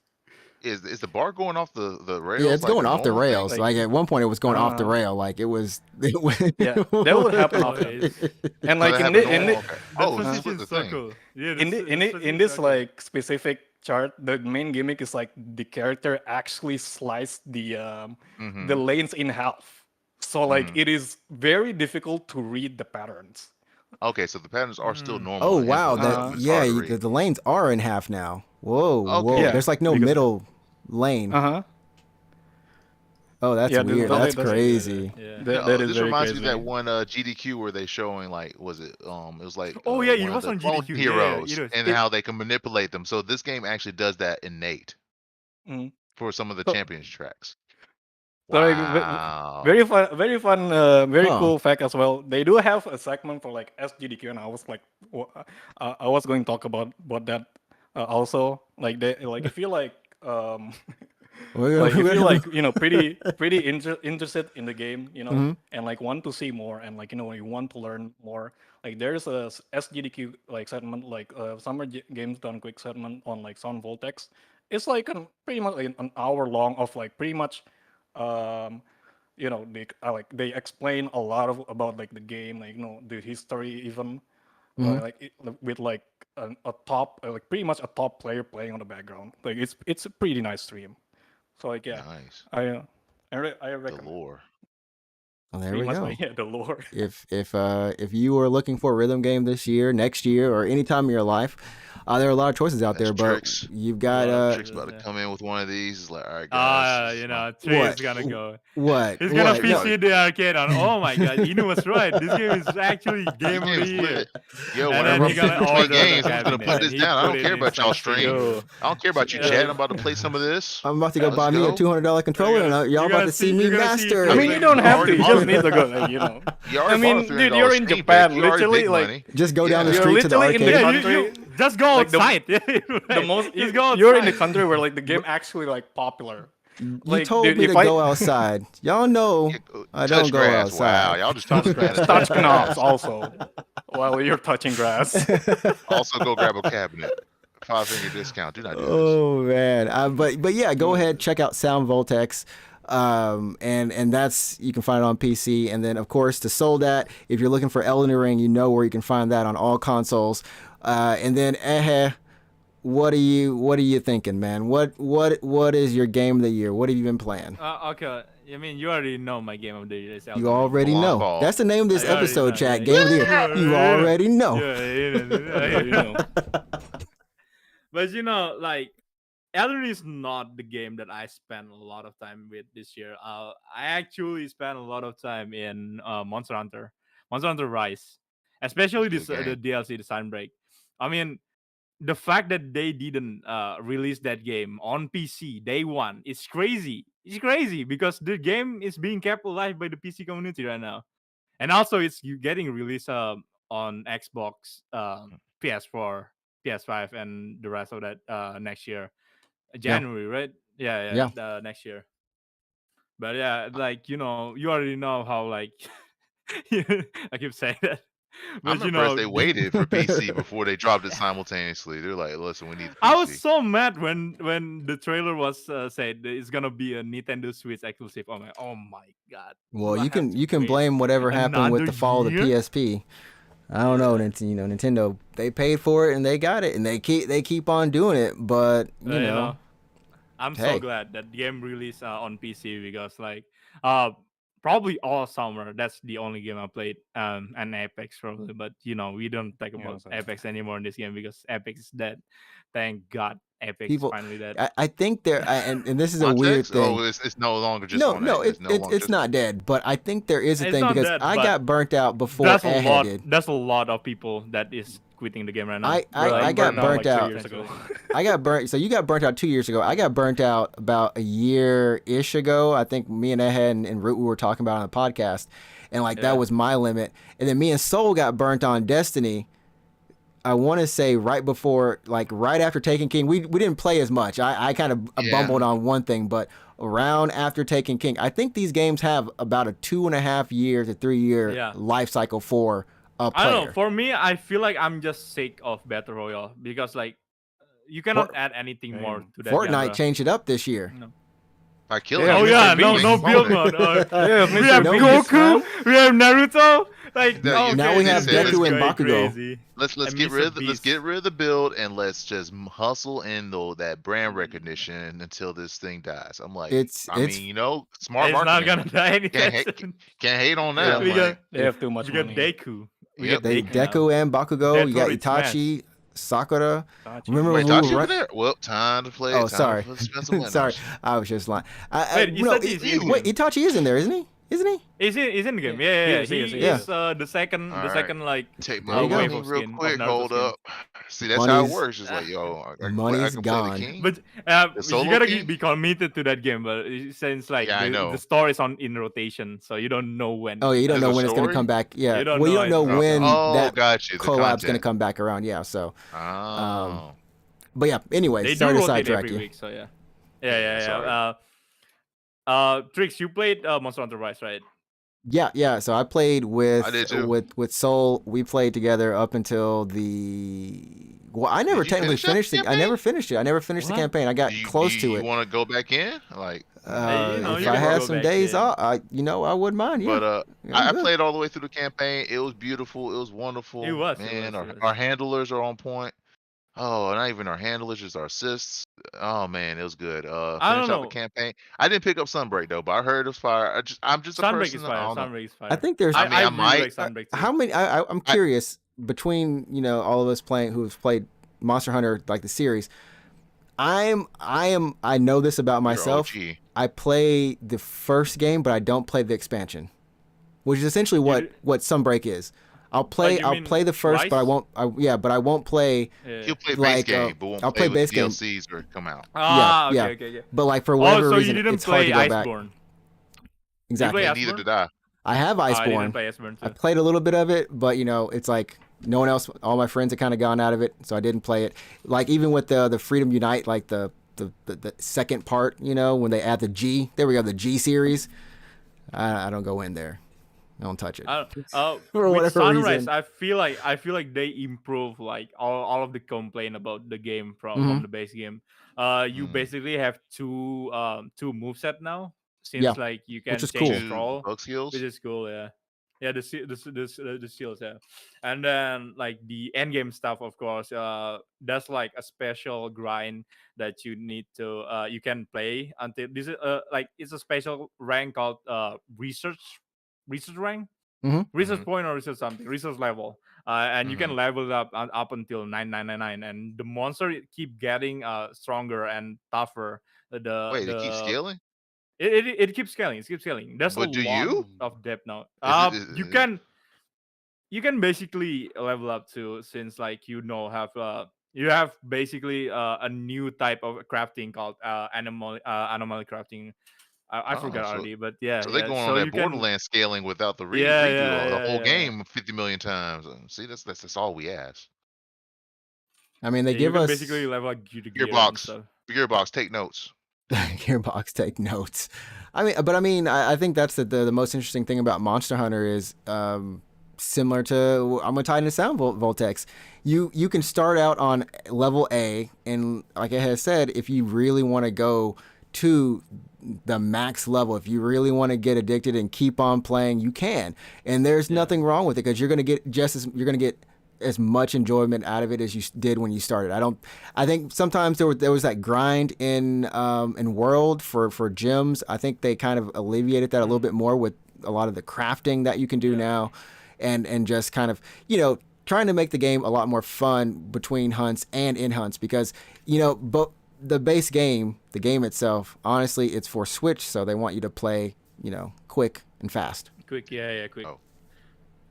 Is the bar going off the rails? Yeah, it's like going a off the normal thing? rails. Like at one point, it was going off the rail. Like it was. Yeah, that would happen Oh, often. it's- And So like that in the, happened in the, normal? Okay. the Oh, this transition is is the so thing. cool. Yeah, in the, in, the, in this like specific chart, the main gimmick is like the character actually sliced the lanes in half. So like it is very difficult to read the patterns. Okay, so the patterns are still normal. Oh and wow! implemented, That but it's yeah, hard to read. the lanes are in half now. Whoa, whoa! Okay. Yeah, There's like no because- middle lane. Oh, that's Yeah, weird. that's- That's that's- crazy. Yeah. That is This very reminds crazy. me of that one GDQ where they showing like was it was like Oh, yeah, it one of was the on clone GDQ. Yeah, heroes it was. and how they can manipulate them. So this game actually does that innate Mhm. for some of the So- champions tracks. So, like, Wow. very fun, very Huh. cool fact as well. They do have a segment for like SGDQ, and I was like, I was going to talk about that also. Like they like if you like like if you're like you know pretty interested in the game, you know, and like want to see more, and like you know you want to learn more, like there's a SGDQ like segment, like Summer Games Done Quick segment on like Sound Voltex. It's like pretty much like an hour long of like pretty much you know they explain a lot of about like the game, like you know the history even with like a top like pretty much a top player playing on the background. Like it's a pretty nice stream. So like yeah, Nice. I The recommend. lore. Well, there Pretty we much go. like, yeah, the lore. If you are looking for a rhythm game this year, next year, or any time in your life, there are a lot of choices out That's there. But Trix. you've got Trix about to come in with one of these. It's like, all right, Ah, guys. this is you my- know, Trey What? is gonna go. what? He's gonna what? PC the arcade on. Oh my God, Inu was right. This game is actually This game of game the is year. lit. Yo, And whenever then I'm he gonna picking between order the games, I'm just gonna cabinet, put this and he down. I put don't it care in about y'all some stream. Yo. I don't care about you, Yeah. chat. I'm about to play some of this. I'm about to go Let's buy me a go. $200 controller, and y'all You're about gonna to see see- me you're gonna see master. I mean, you don't have to. already You bought just it. need to go. Like, you know. You already I mean, bought a dude, $300 you're in Steam Japan, Deck. You already literally, big like- money. Just go down the Yeah. street to the You're literally in the arcade. country- just go like the- outside. The most Just go you're in the outside. country where like the game actually like popular. You Like, told dude, me to if I- go outside. Y'all know I don't Touch go grass. Wow, outside. y'all just touch grass. Touch knobs also while you're touching grass. Also, go grab a cabinet. 5-finger discount. Do not do this. Oh man, but yeah, go ahead, check out Sound Voltex, and that's, you can find it on PC, and then of course the SoulDatR. If you're looking for Elden Ring, you know where you can find that on all consoles. And then what are you thinking, man? What is your game of the year? What have you been playing? Okay, I mean, you already know my game of the year is Elden You Ring. already Long know. ball. That's the name of this I already episode, know, chat. yeah. Game of the year. Yeah, You yeah. already know. Yeah, You know. But you know, like Elden Ring is not the game that I spent a lot of time with this year. I actually spent a lot of time in Monster Hunter Rise, especially Good the DLC, the Sunbreak. I mean, the fact that they didn't release that game on PC day one is crazy. It's crazy because the game is being kept alive by the PC community right now, and also it's getting released on Xbox, PS4, PS5, and the rest of that next year, January, right? Yeah, next year. But yeah, like you know, you already know how like I keep saying that. But I'm you impressed know, they waited for PC before they dropped it simultaneously. They're like, listen, we need the PC. I was so mad when the trailer was said that it's gonna be a Nintendo Switch exclusive. Oh my God. Well, Do I you have can to you can wait blame whatever happened with the another fall of the year? PSP. I don't know, Nintendo, they paid for it and they got it, and they keep on doing it. But you know, I'm hey. so glad that the game released on PC because like probably all summer. That's the only game I played. And Apex probably, but we don't talk Yeah, about so- Apex anymore in this game because Apex is dead. Thank God, Apex is People, finally dead. I think and this is a On weird Trix? thing. Oh, it's no longer just No, on no, that. It's no longer it's just not dead, but I think there is a It's thing not because dead, I but got burnt out before That's a Airhead lot. did. That's a lot of people that is quitting the game right now. Bro, I got burned burnt like out. 2 years ago. I got burnt. So you got burnt out 2 years ago. I got burnt out about a year-ish ago. I think me and Ahead and Root were talking about it on the podcast, and like Yeah. that was my limit. And then me and Soul got burnt on Destiny. I want to say right before, like right after Taken King. We didn't play as much. I kind of Yeah. bumbled on one thing, but around after Taken King, I think these games have about a 2.5 year to 3 year Yeah. life cycle for a I player. don't know. For me, I feel like I'm just sick of battle royale because like you cannot add anything more Damn. to that. Fortnite genre. changed it up this year. By killing Yeah, Oh it, yeah, it's no, being no build promoted. mode. Yeah, We have No Goku, man. we have Naruto. Like No, okay, now we this have is Deku and going Bakugo. crazy. Let's And get Mr. rid of Beast. let's get rid of the build and let's just hustle in that brand recognition until this thing dies. I'm like, It's- I it's- mean, smart It's not marketing. gonna die anytime soon. Can't hate on that. We I'm got- like, They have too much We got money. Deku. We Yep. got They Deku. now. Deku and Bakugo. You got Detroit Smash. Itachi, Sakura. Itachi. Remember wait, when we Tachi were was there? Well, time to play. Oh, time sorry. To spend some winners. Sorry, I was just lying. Wait, Itachi is in Wait, Itachi is in there, isn't he? Isn't he? He's in the game. Yeah. He is, He he is. is the second Alright. like Take There my you go. money wave of real skin of quick. Naruto Hold skin. up. See, that's how it Money's- works. It's like, yo, I Money's can gone. play the king. But The you solo gotta king? be committed to that game. But since like Yeah, I know. the story is in rotation, so you don't know when. Oh, yeah, you don't There's know a when it's going to story? come back. Yeah, You don't well, you know don't know anything. when oh, that got you. The collab's going to content. come back around. Yeah, so. Oh. But yeah, anyway, They do sorry to rotate sidetrack every you. week, so yeah. Sorry. Trix, you played Monster Hunter Rise, right? Yeah. So I played with I did too. with Soul. We played together up until I never you technically finish that finished it. I campaign? never finished it. I never finished the What? campaign. I got close to you it. want to go back in? Like, Hey, If you I can had go some back days in. off, I wouldn't mind. Yeah. but Yeah, I'm I good. played all the way through the campaign. It was beautiful. It was wonderful. It was, Man, it was. our handlers are on point. Oh, not even our handlers, just our assists. Oh man, it was good. I Finish don't out know. the campaign. I didn't pick up Sunbreak though, but I heard it was fire. I'm just a Sunbreak person. is I fire. don't know. Sunbreak is fire. I think there's. I mean, I really might- like Sunbreak too. How many? I'm curious between all of us who've played Monster Hunter like the series. I know this about You're myself. OG. I play the first game, but I don't play the expansion, which is essentially do- what Sunbreak is. I'll play you mean play the first, but I Rise? won't. But I won't play. Yeah. He'll play base Like, game, but won't I'll play play base with game. DLCs or come out. Ah, yeah. okay. But like for Oh, whatever so reason, you didn't it's hard play to go back. Iceborne? Exactly. play And neither Iceborne? did I. I have I didn't Iceborne. play Iceborne I too. played a little bit of it, but it's like no one else. All my friends had kind of gone out of it, so I didn't play it. Like even with the Freedom Unite, like the second part, when they add the G. There we go, the G series. I don't go in there. I don't touch it. For With whatever Sunrise, reason. I feel like they improve like all of the complaint about the game from Mhm. the base game. You Mm. basically have two moveset now. Since Yeah, like you can is change cool. the scroll, Bug skills. which is cool. Yeah, the seals, yeah, and then like the end game stuff, of course. That's like a special grind that you need to you can play until this is like it's a special rank called research rank, research Mhm. point or research something, research level, and you can level it up until 9999, and the monster keep getting stronger and tougher. Wait, they keep scaling? It keeps scaling. It keeps scaling. There's But a do lot you? of depth now. Is You it- can basically level up to, since like have you have basically a new type of crafting called anomaly crafting. I Oh, forgot so- already, but yeah. So they're going so on that you can- Borderlands scaling without the Yeah, redo yeah, the yeah, whole yeah. game 50 million times. See, that's all we ask. I mean, they you give can us basically level up gear to gear and Gearbox. stuff. Gearbox, take notes. Gearbox take notes. I think that's the most interesting thing about Monster Hunter is similar to I'm gonna tie into Sound Voltex. You can start out on level A, and like I had said, if you really want to go to the max level, if you really want to get addicted and keep on playing, you can. And there's nothing wrong with it, because you're gonna get as much enjoyment out of it as you did when you started. I think sometimes there was that grind in World for gems. I think they kind of alleviated that a little bit more with a lot of the crafting that you can do Yeah. now, and just kind of trying to make the game a lot more fun between hunts and in hunts because but the base game, the game itself, honestly, it's for Switch, so they want you to play quick and fast. Quick, quick.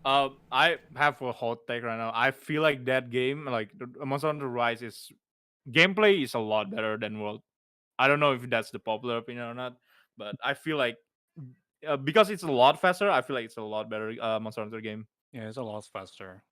Oh. I have a hot take right now. I feel like that game, like Monster Hunter Rise, is gameplay is a lot better than World. I don't know if that's the popular opinion or not, but I feel like because it's a lot faster, I feel like it's a lot better Monster Hunter game. Yeah, it's a lot faster.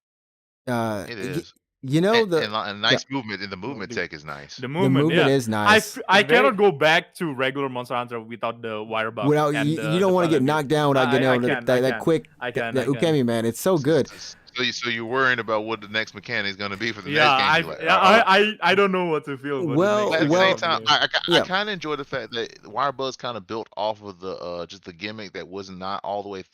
It is. And Nice movement, and the movement tech is nice. The movement, is nice. I cannot go back to regular Monster Hunter without the wire bug. Without you don't want to get knocked down without getting over that quick that ukemi, man. It's so good. So you're worrying about what the next mechanic is going to be for the next game. I don't know what to feel. Well, at the same time, I kind of enjoy the fact that Wire Buzz kind of built off of the just the gimmick that was not all the way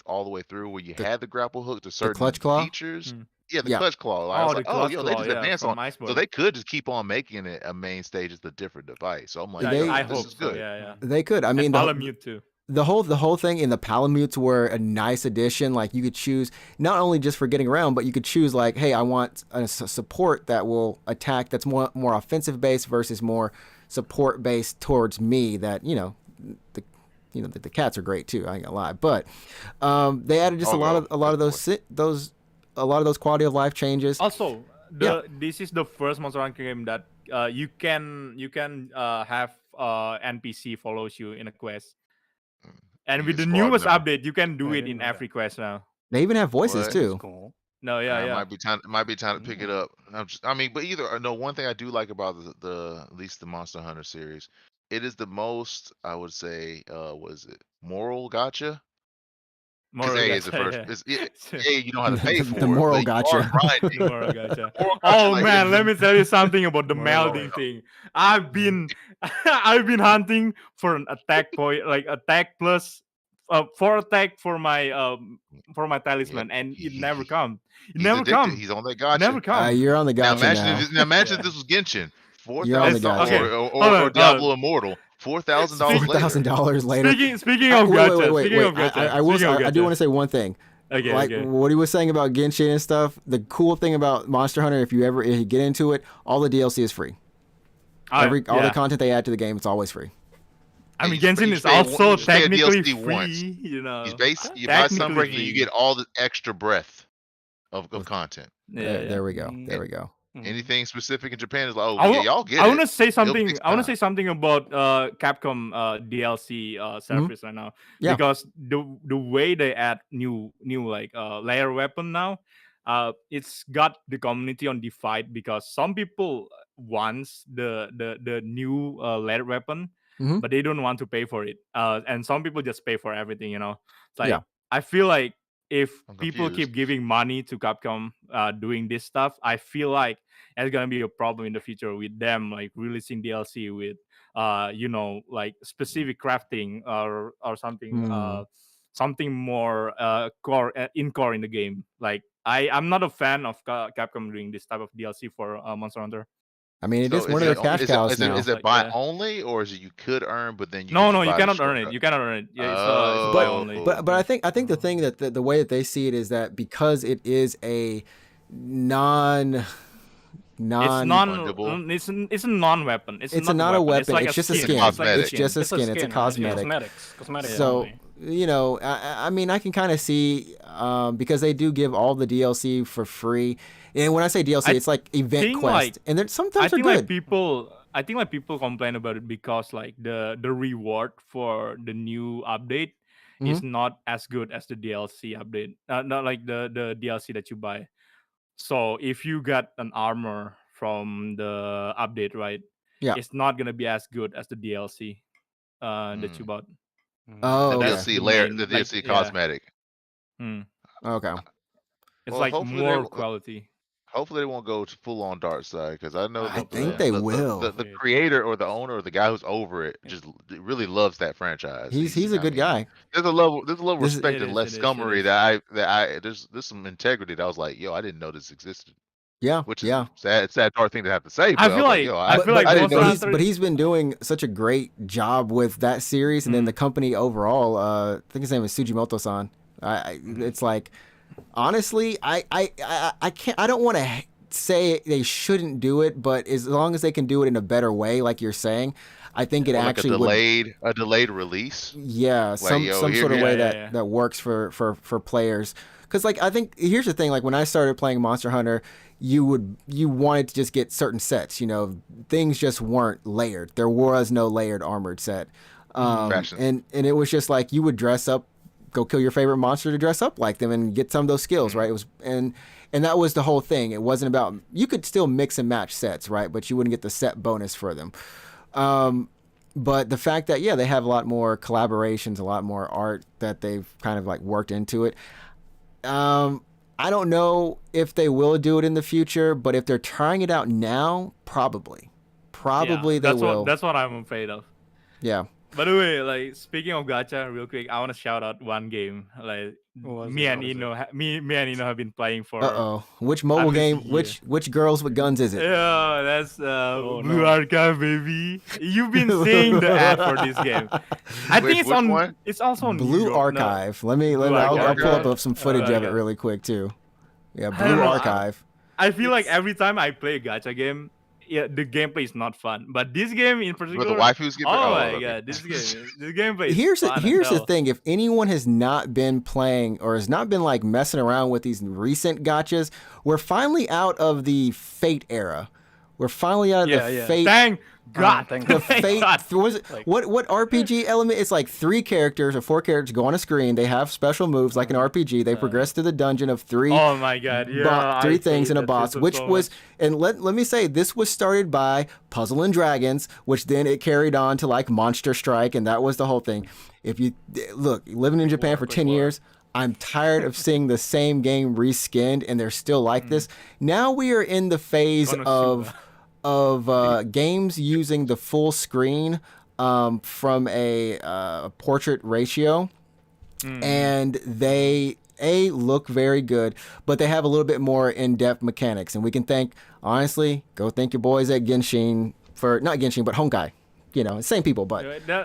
through, where you had the grapple hook to certain clutch claw features. Yeah, the clutch claw. I was like, they just advanced on. So they could just keep on making it a main stage, just a different device. So I'm like, I this hope is good. So, yeah. They could. I mean, Palamute too. The whole thing in the Palamutes were a nice addition. Like you could choose not only just for getting around, but you could choose like, hey, I want a support that will attack that's more offensive based versus more support based towards me. That the cats are great too. I ain't gonna lie, but they added just a lot of those quality of life changes. Also, this is the first Monster Hunter game that you can have NPC follows you in a quest. And with the newest update, you can do it in every quest now. They even have voices too. Cool. No, yeah. Might be time to pick it up. One thing I do like about the at least the Monster Hunter series, it is the most, I would say, was it moral gotcha? Because A is the first. A, you don't have to pay for the moral gotcha. Moral gotcha. Oh man, let me tell you something about the melding thing. I've been hunting for an attack point, like attack plus 4 attack for my talisman, and it never comes. It never comes. He's on that gotcha. Never comes. You're on the gotcha now. Imagine if this was Genshin. $4,000 or Diablo Immortal. $4,000 later. Speaking of gacha, wait. I do want to say one thing. Okay. What he was saying about Genshin and stuff. The cool thing about Monster Hunter, if you get into it, all the DLC is free. All the content they add to the game, it's always free. I mean, Genshin is also technically free. You buy Sunbreak, you get all the extra breadth of content. There we go. Anything specific in Japan is like, y'all get it. I want to say something. I want to say something about Capcom DLC service right now, because the way they add new like layer weapon now, it's got the community on divide, because some people wants the new layer weapon, but they don't want to pay for it, and some people just pay for everything. It's like I feel like if people keep giving money to Capcom doing this stuff, I feel like it's gonna be a problem in the future with them like releasing DLC with like specific crafting or something something more core in the game. Like I'm not a fan of Capcom doing this type of DLC for Monster Hunter. I mean, it is one of their cash cows now. Is it buy only, or is it you could earn, but then you no, you cannot earn it. You cannot earn it. Yeah, it's buy only. But I think the thing that the way that they see it is that because it is a it's a non-weapon. It's not a weapon. It's just a skin. It's just a skin. It's a cosmetic. Cosmetics. So I mean, I can kind of see because they do give all the DLC for free. And when I say DLC, it's like event quest, and then sometimes they're good. I think people complain about it because like the reward for the new update is not as good as the DLC update. Not like the DLC that you buy. So if you got an armor from the update, right? Yeah, it's not gonna be as good as the DLC that you bought. Oh, the DLC layer, the DLC cosmetic. Okay, it's like more quality. Hopefully they won't go full on dark side, because I know I think they will. The creator or the owner or the guy who's over it just really loves that franchise. He's a good guy. There's a level of respect and less scummery that I there's some integrity that I was like, yo, I didn't know this existed. Yeah, which is yeah. sad hard thing to have to say. But I I feel was like yo, I feel like I but, didn't know but he's he's but he's been doing such a great job with that series, and then the company overall. I think his name is Sujimoto-san. It's like, honestly, I can't. I don't want to say they shouldn't do it, but as long as they can do it in a better way, like you're saying, I think it or like actually would. a delayed release. Yeah, Like, yo, some here- sort of here- way Yeah, that yeah. that works for players. Because like I think here's the thing, like when I started playing Monster Hunter, you wanted to just get certain sets. You know, things just weren't layered. There was no layered armored set, Fashion. and it was just like you would dress up, go kill your favorite monster to dress up like them and get some of those skills, right? It was and that was the whole thing. It wasn't about, you could still mix and match sets, right? But you wouldn't get the set bonus for them. But the fact that, yeah, they have a lot more collaborations, a lot more art that they've kind of like worked into it. I don't know if they will do it in the future, but if they're trying it out now, probably they that's will. that's what I'm afraid of. Yeah. By the way, like speaking of gacha, real quick, I want to shout out one game. Like What was me it? and What was Ino, me and Ino have been playing for. Which mobile missed game? the year. Which girls with guns is it? Yeah, that's Oh, Blue no. Archive, baby. You've been seeing the ad for this game. I think it's which on. one? It's also on Blue Europe. No, Archive. Let me. Blue I'll Archive. pull up some footage of it Okay. really quick too. Yeah, I don't Blue know, Archive. I feel like every time I play a gacha game, yeah, the gameplay is not fun. But this game in With particular, the waifus get oh my okay. god, this gameplay is Here's fun as the hell. thing. If anyone has not been playing or has not been like messing around with these recent gotchas, we're finally out of the Fate era. We're finally out of Yeah, the yeah. Fate. Thank God. thank The Thank Fate. God. Was it, Like- what RPG element? It's like 3 characters or 4 characters go on a screen. They have special moves like an RPG. They progress through the dungeon of 3. Oh my god, yeah. Three I things hate in a that boss, system which so was, much. and let me say, this was started by Puzzle and Dragons, which then it carried on to like Monster Strike, and that was the whole thing. If you look, living in Japan for 10 years, I'm tired of seeing the same game reskinned, and they're still like this. Now we are in the phase Konosuba. of games using the full screen from a portrait ratio, and they look very good, but they have a little bit more in-depth mechanics, and we can go thank your boys at Genshin for not Genshin but Honkai. You know, same people, but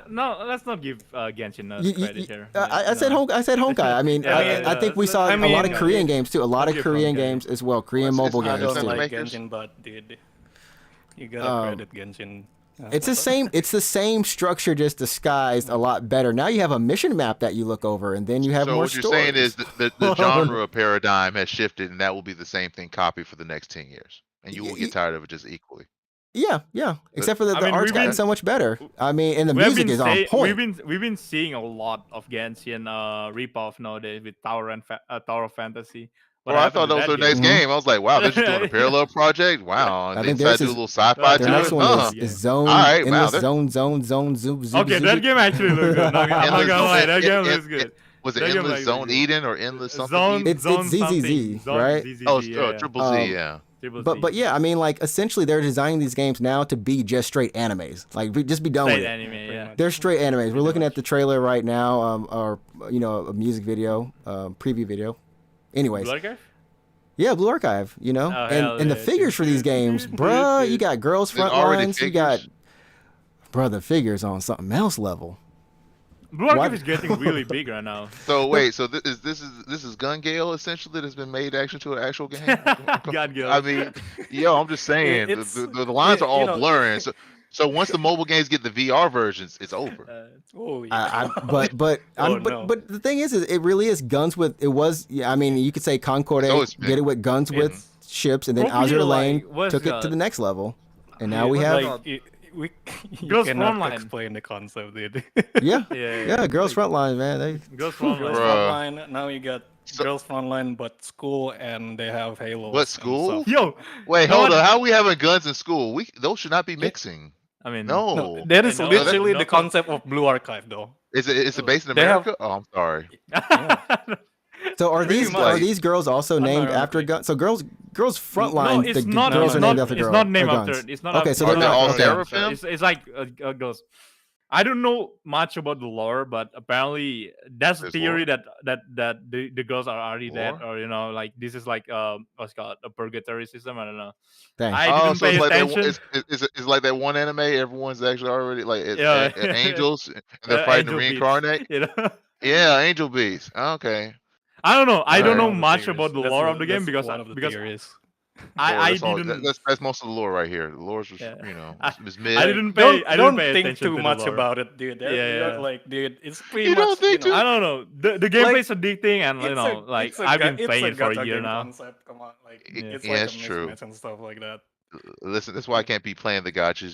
No, let's not give Genshin credit here. I said Honkai. I mean, I think we saw I a lot of mean, Korean games too. A lot of give Korean Honkai. games as well. Korean Well, it's- mobile it's- I games don't too. like Makers. Genshin, but dude, you gotta credit Genshin. It's the same. It's the same structure, just disguised a lot better. Now you have a mission map that you look over, and then you have So more what you're stories. saying is the genre paradigm has shifted, and that will be the same thing copied for the next 10 years, and you will get tired of it just equally. Yeah. Except for the I mean, art's we've gotten been- so much better. I mean, and the We've music been is on point. We've been seeing a lot of Genshin ripoff nowadays with Tower of Fantasy. What Well, I happened thought to that was their game? next game. I was like, wow, they're just doing a parallel project. Wow, I and they think decided to this do a is- little sci-fi Their to next it. one Huh. is Zone. All right, wow, Endless they're- Zone, Zoom. Okay, that game actually looks good. I'm not Endless gonna lie, Zone- that game it- looks it- good. Was it That game Endless looks Zone good. Eden or Endless something? Zone, Eden? It's zone ZZZ, something. Zone right? ZZZ, Oh, yeah. Triple Z, yeah. But yeah, I mean, like essentially they're designing these games now to be just straight animes. Like just be done with Straight it. anime, yeah. They're straight animes. We're looking at the trailer right now, or a music video, preview video. Anyways, Blue Archive? yeah, Blue Archive. Oh, hell and the yeah. figures for these games, bruh. You got girls There's front already lines. You got, figures? bruh, the figures on something else level. Blue Archive What? is getting really big right now. So wait, so this is Gun Gale essentially that has been made actually to an actual game? God, I mean, yo, I'm just saying It's- the lines are all you know, blurring. So once the mobile games get the VR versions, it's over. Oh, But Oh, no. but the thing is it really is guns with it was. Yeah, I mean, you could say Concorde So it's been- did it with guns with ships, and then Hopefully, Azure like, Lane what's took it to that? the next level, and now Yeah, we what's have that? you Girls cannot Frontline. explain the concept, dude. yeah. Yeah, Girls Frontline, man. They Girls Frontline. Girls Bruh. Frontline. Now you got So- Girls Frontline, but school, and they have Halo. What, school? Yo, Wait, No hold one- on. How are we having guns in school? Those should not be mixing. I mean, No, No, that is I know. literally No, the no. concept of Blue Archive, though. is it based in They have- America? Oh, I'm sorry. So are Pretty these much. girls also named after Unironically. guns? So girls Frontline. No, it's the not. girls it's are not, named after it's girls. not named or after. guns. It's not. Okay, after- so they're it's not not all after- Seraphim? It's like girls. I don't know much about the lore, but apparently that's a There's theory lore? that the girls are already dead, Lore? or like this is like what's it called a purgatory system. I don't know. Dang. I Oh, didn't so pay it's like that. attention. It's like that one anime. Everyone's actually already like Yeah, angels, and they're fighting to angel beats. reincarnate. You know. Yeah, angel beasts. Okay. I don't know. I That's don't know one of the much theories. about the That's lore the- of the game that's because one of the because theories. Lore, I that's all. didn't. That's most of the lore right here. The lore's just, Yeah. you know, I, it's I mid. didn't pay. Don't I didn't don't pay think attention too to much the lore. about it, dude. Yeah. Like, dude, it's pretty You much. don't think I don't know. The gameplay's addicting, and you It's know, a, like it's a, I've ga- been it's playing a it for a gacha year game now. concept. Come on, like Yeah, it's yeah, like a it's true. mismatch and stuff like that. Listen, that's why I can't be playing the gotchas.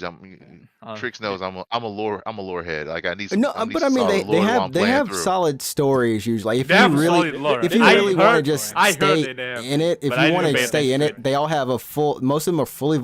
Trix knows I'm a lore head. Like I need some. No, I need but I some mean solid they lore while I'm have they playing have through. solid stories usually. Like, if They you have really solid lore. if you I really want to heard- just I heard stay that they have in it, if but I you want didn't to pay stay in attention it, they all have a full. Most of them are fully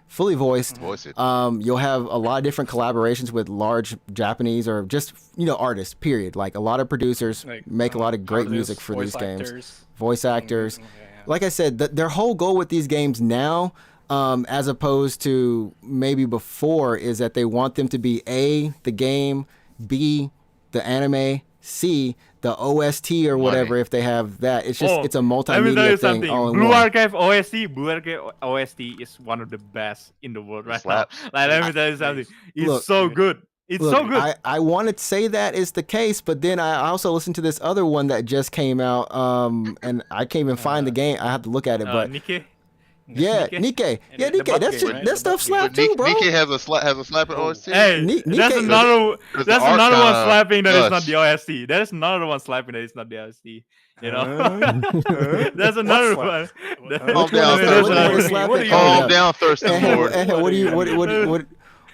fully voiced. Voice it. You'll have a lot of different collaborations with large Japanese or just artists. Period. Like a lot of producers Like, make a lot of great artists, music for these voice games. actors. Voice actors. Yeah. Like I said, their whole goal with these games now, as opposed to maybe before, is that they want them to be A, the game, B, the anime, C, the OST or whatever. Money. If they have that, it's just it's a Let me tell you multimedia thing something. all in Blue one. Archive OST is one of the best in the world right now. slaps. Like, let me tell you something. It's Look, so good. It's Look, so good. I want to say that is the case, but then I also listened to this other one that just came out, and I can't even find the game. I have to look at it, but Nikkei. yeah, Nikkei? Nikkei, yeah, The Nikkei. butt That's game, just, right? that The stuff butt slap But too, bro. Nikkei has a slap in OST. Hey, that's Nikkei- another the that's art another one kinda slapping that is not nuts. the OST. That is another one slapping that is not the OST. You know, Huh? that's another What one. slaps? Calm Which one down, is that? There's Which one another- is slapping? what do you Oh, Calm yeah. down, thirsty Lord.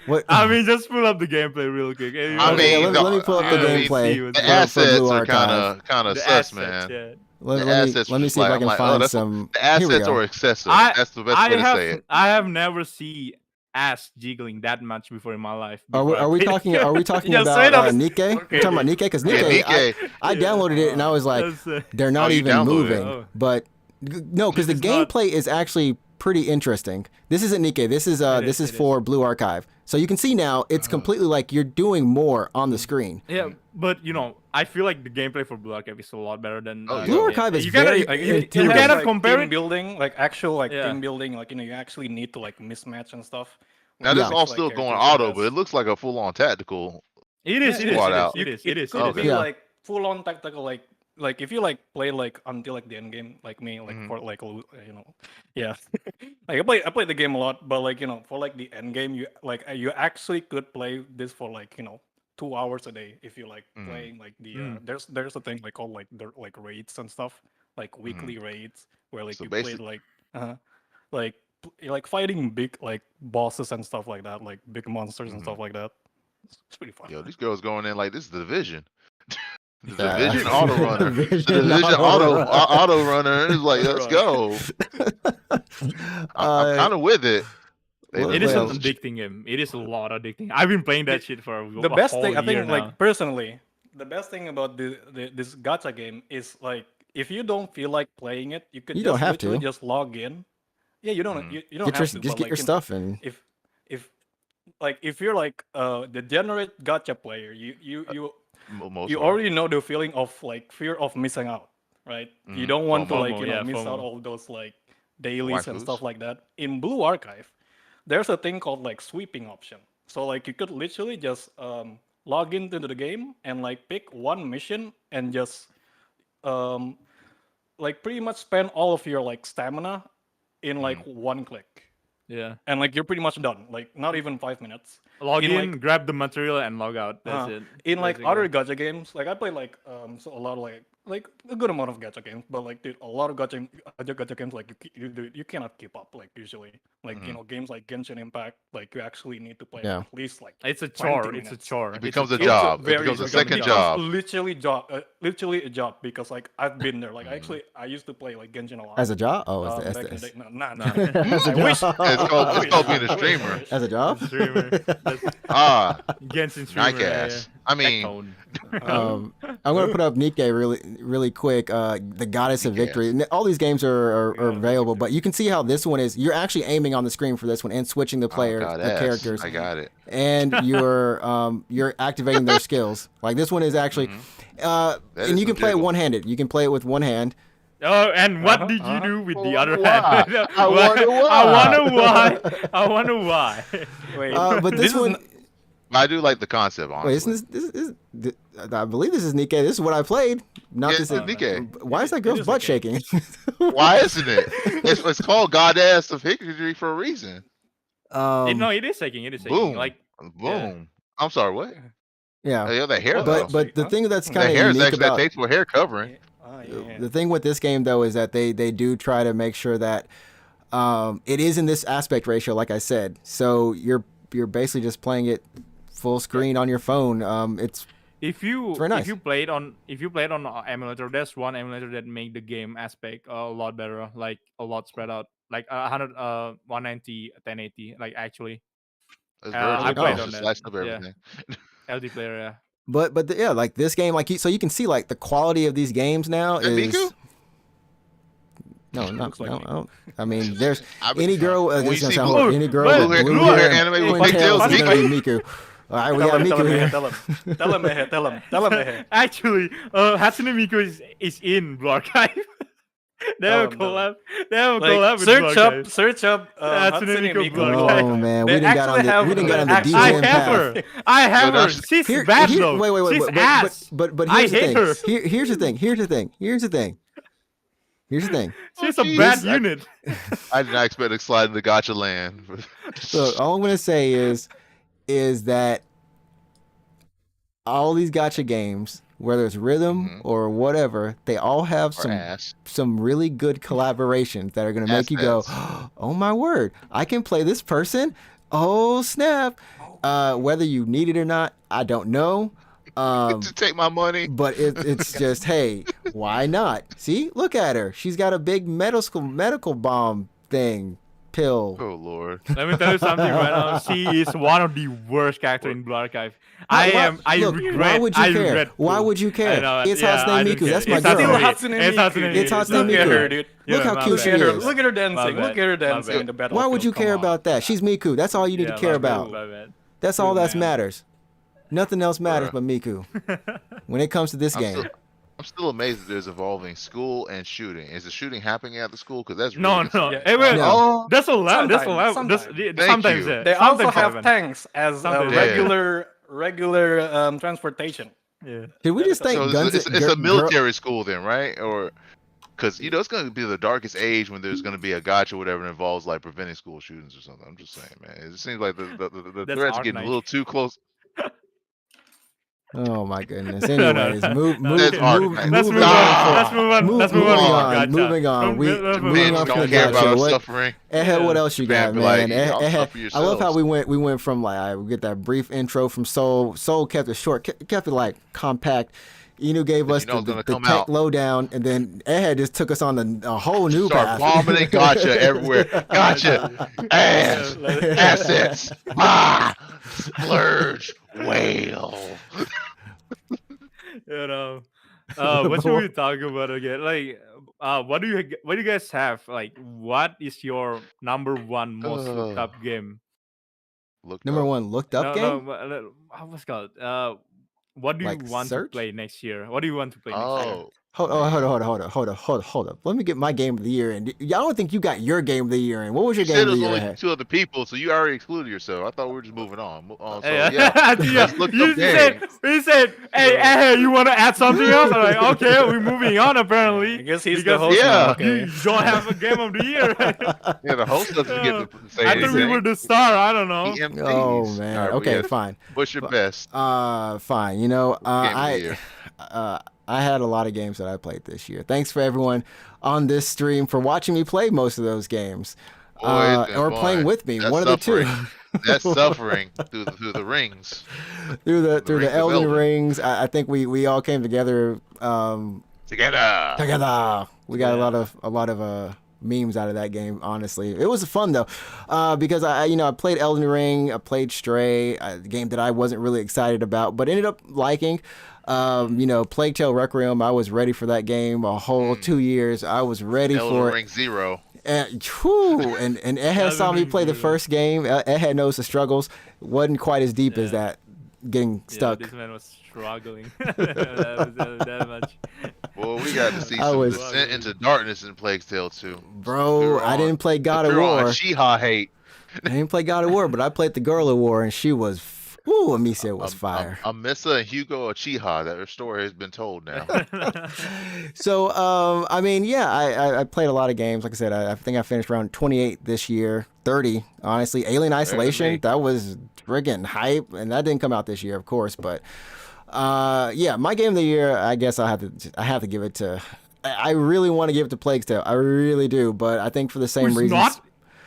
What? I mean, just pull up the gameplay real quick. If you I wanna- mean, yeah, let me pull up the I mean, gameplay see what's The going on. for assets Blue are Archive. kind of The sus, assets, man. yeah. Let The me assets let me was see if I like- can I'm like, find that's- some. The Here we assets go. are excessive. I- That's the best way to say it. I have never seen ass jiggling that much before in my life. Are we, before I are we played talking? Are we talking Yeah, about straight up. Nikkei? Okay, We're talking about Nikkei because Yeah, Nikkei. Nikkei. I downloaded it and I was like, That's, they're not you even downloaded it. moving. Oh. But no, because the This is not- gameplay is actually pretty interesting. This isn't Nikkei. This is It is. for Blue Archive. So you can see now it's completely like you're doing more on the screen. Yeah, but I feel like the gameplay for Blue Archive is a lot better than Oh, yeah. Blue yeah. Archive is you cannot, very you, you intuitive. It has, cannot like, compare team it. building, like actual Yeah. team building, like you actually need to like mismatch and stuff. Now this Yeah. all still going auto, but it looks like a full-on tactical. It is. Yeah, It is. squad It is. out. It is. It It is. could It Okay. be is. Yeah. like full on tactical, like if you like play like until like the end game, like me, like Mhm. for like yeah, like I play the game a lot, but like for like the end game, you actually could play this for like 2 hours a day if you like Mhm. playing like the Mm. there's a thing like called like the like raids and stuff, like weekly raids where like So you play like like fighting big like bosses and stuff like that, like big monsters and stuff like that. It's pretty fun. Yo, these girls going in like this is the Division. The Yeah. Division auto runner. The Division Division auto auto runner is like, let's go. I'm kind of with it. Well, It is an well, addicting game. It is a lot addicting. I've been playing that shit for The a best whole thing I year think, now. like personally, the best thing about this gacha game is like if you don't feel like playing it, you could You just don't have literally to. just log in. Yeah, you don't you don't Get have your, to. just but, get like, your stuff and if you're like the generate gacha player, you Most you are. already know the feeling of like fear of missing out, right? You Mhm. don't want to FOMO, like yeah, miss out FOMO. all those like dailies and Waifus. stuff like that. In Blue Archive, there's a thing called like sweeping option. So like you could literally just log into the game and like pick one mission and just like pretty much spend all of your like stamina in like one click. Yeah. And like you're pretty much done. Like not even 5 minutes. Log In, in, like- grab the material, and log out. That's it. In like Basically. other gacha games, like I play like so a lot of like a good amount of gacha games, but like dude, a lot of gacha games like you cannot keep up like usually like games like Genshin Impact, like you actually need to play Yeah. at least like It's a 20 chore. It's a minutes. chore. It It's becomes a It's job. It very- becomes a it second becomes job. literally a job because like I've been there. Like I used to play like Genshin a lot. as a job. Oh, as back in the day. this. No, nah. As a I wish. job. It's called being a I wish. streamer. As a job. Streamer. That's Ah, Genshin streamer. Nike ass. I mean, Tone. I'm gonna put up Nikkei really quick. The Goddess of Nikkei, Victory. All these games are available, but you can see how this one is. You're actually aiming on the screen for this one and switching the the characters, I got it. and you're activating their skills. Like this one is actually, and you can play it one-handed. You can play it with one hand. Oh, and what did you do with the other why? hand? I wonder why. I wonder why. Wait, But this one. I do like the concept, honestly. Wait, this is I believe this is Nikkei. This is what I played. Not Yeah, this. it's Nikkei. Why is that girl's butt shaking? Why isn't it? It's called Goddess of Victory for a reason. No, it is shaking. It is shaking. Boom. Like, Boom. I'm sorry, what? yeah. Yeah, the hair though. But the thing that's The kind of hair is unique actually that about tasteful hair covering. the thing with this game though is that they do try to make sure that it is in this aspect ratio, like I said. So you're basically just playing it full screen on your phone. It's very nice. if you play it on emulator, there's one emulator that make the game aspect a lot better, like a lot spread out, like 100 190 1080, like actually. It's I virtual. played It's on just that. slice up Yeah. everything. LD player, yeah. But yeah, like this game, like so you can see like the quality of these games now Is that is. Miku? No, not Looks like no, me. no. I mean, there's I mean, any girl. when This you doesn't see sound blue- horrible. Any girl blue with hair- blue blue hair, hair anime with twin pigtails, tails is gonna be Miku. Miku. All right, we got Miku here. Tell him. Actually, Hatsune Miku is in Blue Archive. They have a collab. They have a collab with Blue Archive. Search up Hatsune Hatsune Miku Miku. Blue Oh Archive. man, They we didn't got on actually the have we didn't got on an the actual- I DJM have path. her. I have her. that's- She's Here- bad here- though. wait, She's but ass. here's I the hate thing. her. Here's the thing. Here's the thing. Here's the thing. She's Oh, a geez. bad unit. I did not expect to slide into Gacha land. So all I'm gonna say is that all these gotcha games, whether it's rhythm or whatever, they all have Or ass. some really good collaborations that are gonna make you go, oh my word, I can play this person. Oh snap! Whether you need it or not, I don't know. To take my money. But it's just, hey, why not? See, look at her. She's got a big medical bomb thing pill. Oh Lord. Let me tell you something right now. She is one of the worst characters in Blue Archive. Look, regret. why would you I care? regret Why too. would you care? I know, It's yeah, I Hatsune don't Miku. care. That's my It's girl. Hatsune It's Miku. Hatsune It's Miku. Hatsune Look at Miku. her, dude. Look how my cute she bad. is. Look at her dancing. My Look at her bad. dancing in the battlefield. Why would you Come care on. about that? She's Miku. That's all you need to care about. My bad. That's all Good that man. matters. Nothing else matters Bruh. but Miku. When it comes to this game. I'm still amazed that there's evolving school and shooting. Is the shooting happening at the school? Because that's really No, concerning. no. Yeah. Hey, wait, No. That's allowed. That's Sometimes, allowed. sometimes. Sometimes, you. yeah. They also Sometimes have happen. tanks as Sometimes. regular transportation. Yeah. Did we just think So guns? it's a military school then, right? Or because it's going to be the darkest age when there's going to be a gotcha, whatever, that involves like preventing school shootings or something. I'm just saying, man. It seems like the That's threats our getting night. a little too close. Oh my goodness. No, no. Anyways, move That's hard. Let's move moving on. on. Let's move on. Let's move Moving on. on. Gotcha. Moving on. Let's Moving Men on from don't the care about gotcha. our What- suffering. What else you Man got, be like, man? y'all suffer I love how yourselves. we went from like we get that brief intro from Soul. Soul kept it short, kept it like compact. Inu gave us you know it's the gonna tech come out. lowdown, and then Ed just took us on a whole new Start path. vomiting gotcha everywhere. Gotcha. Ass. Assets. Splurge. Whale. What should we talk about again? Like, what do you guys have? Like, what is your number one most looked up game? Look Number up. one looked up game. What's it called? What do you Like want search? to play next year? What do you want to play next year? Oh. Hold up. Let me get my game of the year in. Y'all don't think you got your game of the year in? What was your You game said of it the was year? only Ed? two other people, so you already excluded yourself. I thought we were just moving on. So Yeah. yeah. Let's look You up games. said, hey, you want to add something else? I'm like, okay, we're moving on I apparently. guess he's Because the host yeah. now. You Okay. don't have a game of the year. Yeah, the host doesn't get to say I thought we anything. were the star. I don't know. He MCs. Oh man. All right, Okay, yeah. fine. What's your best? Fine. You know, Game of the year. I had a lot of games that I played this year. Thanks for everyone on this stream for watching me play most of those games, Boy, it's been or fun. playing with me. That's One of the two. suffering. That's suffering through the rings. through the rings of Elden Elden. rings. I think we all came together. Together. Together. We got Yeah. a lot of memes out of that game. Honestly, it was fun though, because I played Elden Ring, I played Stray, a game that I wasn't really excited about, but ended up liking. Plague Tale Requiem, I was ready for that game a whole 2 years. I was ready Elden for Ring it. Zero. And Ehead saw me play the first game. Ehead knows the struggles. Wasn't quite as deep as that, getting stuck. Yeah, this man was struggling that much. Well, we got to see I some was- descent into darkness in Plague Tale 2. Bro, I didn't play God of You're on War. Shiha hate. I didn't play God of War, but I played the Girl of War, and she was, Amicia was fire. Amissa and Hugo Uchiha. That story has been told now. So, I played a lot of games. Like I said, I think I finished around 28 this year, 30, honestly. Alien Isolation, that was friggin' hype, and that didn't come out this year, of course, but my game of the year, I guess I have to give it to. I really want to give it to Plague Tale. I really do, but I think for the same reasons. Not?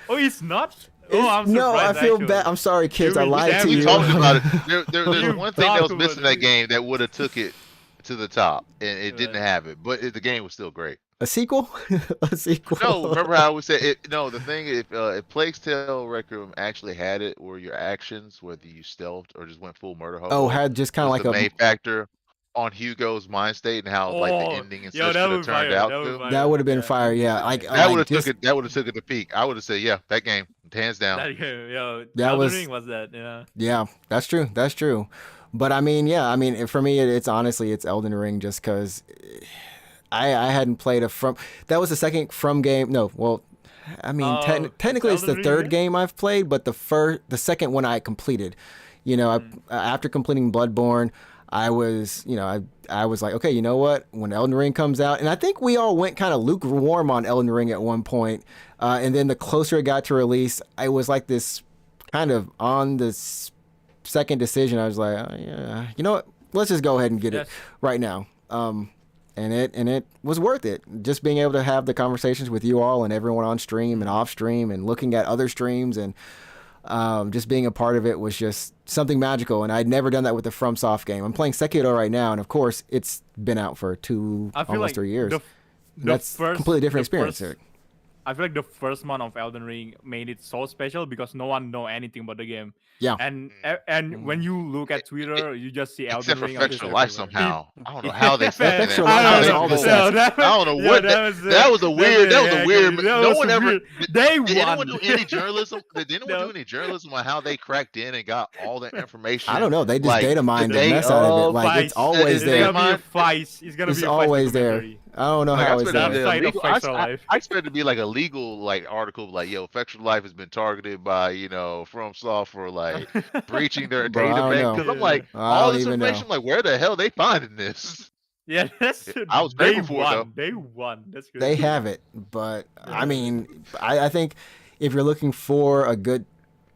Oh, it's not. Oh, I'm surprised. No, I feel actually. bad. I'm sorry, kids. I lied to We you. talked about it. There's You one thing that was talked missing in about that it. game that would have took it to the top, and it didn't have it. But the game was still great. A sequel? A sequel? No, remember how we said it? No, the thing if Plague Tale Requiem actually had it, where your actions, whether you stealthed or just went full murder hobo, had just kind of was like the a main factor on Hugo's mind state and how like the ending and such that could have would turned fire, out that would to. fire. that would have been Yeah. fire. Yeah, like That would have just- took it. That would have took it to peak. I would have said, yeah, that game, hands down. That game, That Elden was- Ring was that. Yeah. Yeah, that's true. That's true. But for me, it's honestly, it's Elden Ring just because I hadn't played that was the second From game. No, well, technically it's the Elden Ring, third yeah? game I've played, but the second one I completed. After completing Bloodborne, I was like, okay, you know what? When Elden Ring comes out, and I think we all went kind of lukewarm on Elden Ring at one point, and then the closer it got to release, I was like this kind of on this second decision. I was like, oh, yeah, you know what? Let's just go ahead and get it Yes. right now. And it was worth it. Just being able to have the conversations with you all and everyone on stream and off stream and looking at other streams and just being a part of it was just something magical. And I'd never done that with the FromSoft game. I'm playing Sekiro right now, and of course, it's been out for I feel almost like 3 years. the That's first, completely different the experience. first- I feel like the first month of Elden Ring made it so special because no one know anything about the game. Yeah. And when you look at Twitter, you just see Elden Except for Ring. Affection of Life everywhere. somehow. I don't know how they said Affection that. of Life How has they all the rolled stats. that. I don't know what that was a weird. That was a weird. No one ever. They Did anyone won. do any journalism? Did anyone No. do any journalism on how they cracked in and got all the information? I don't know. They just Like, data mined the they- mess out of it. Like, Vice. it's always It's there. gonna be a Vice. It's gonna It's be a Vice always there. documentary. I don't know Like, how I it's expected there. it to be a Outside of legal- Affection of Life. I expected it to be like a legal like article like Affection of Life has been targeted by FromSoft for like breaching their Bro, I don't database know. because I'm like I all don't this even know. information I'm like where the hell they finding this? Yeah, that's I was they grateful for it, won. They won. That's good. They have it, but I think if you're looking for a good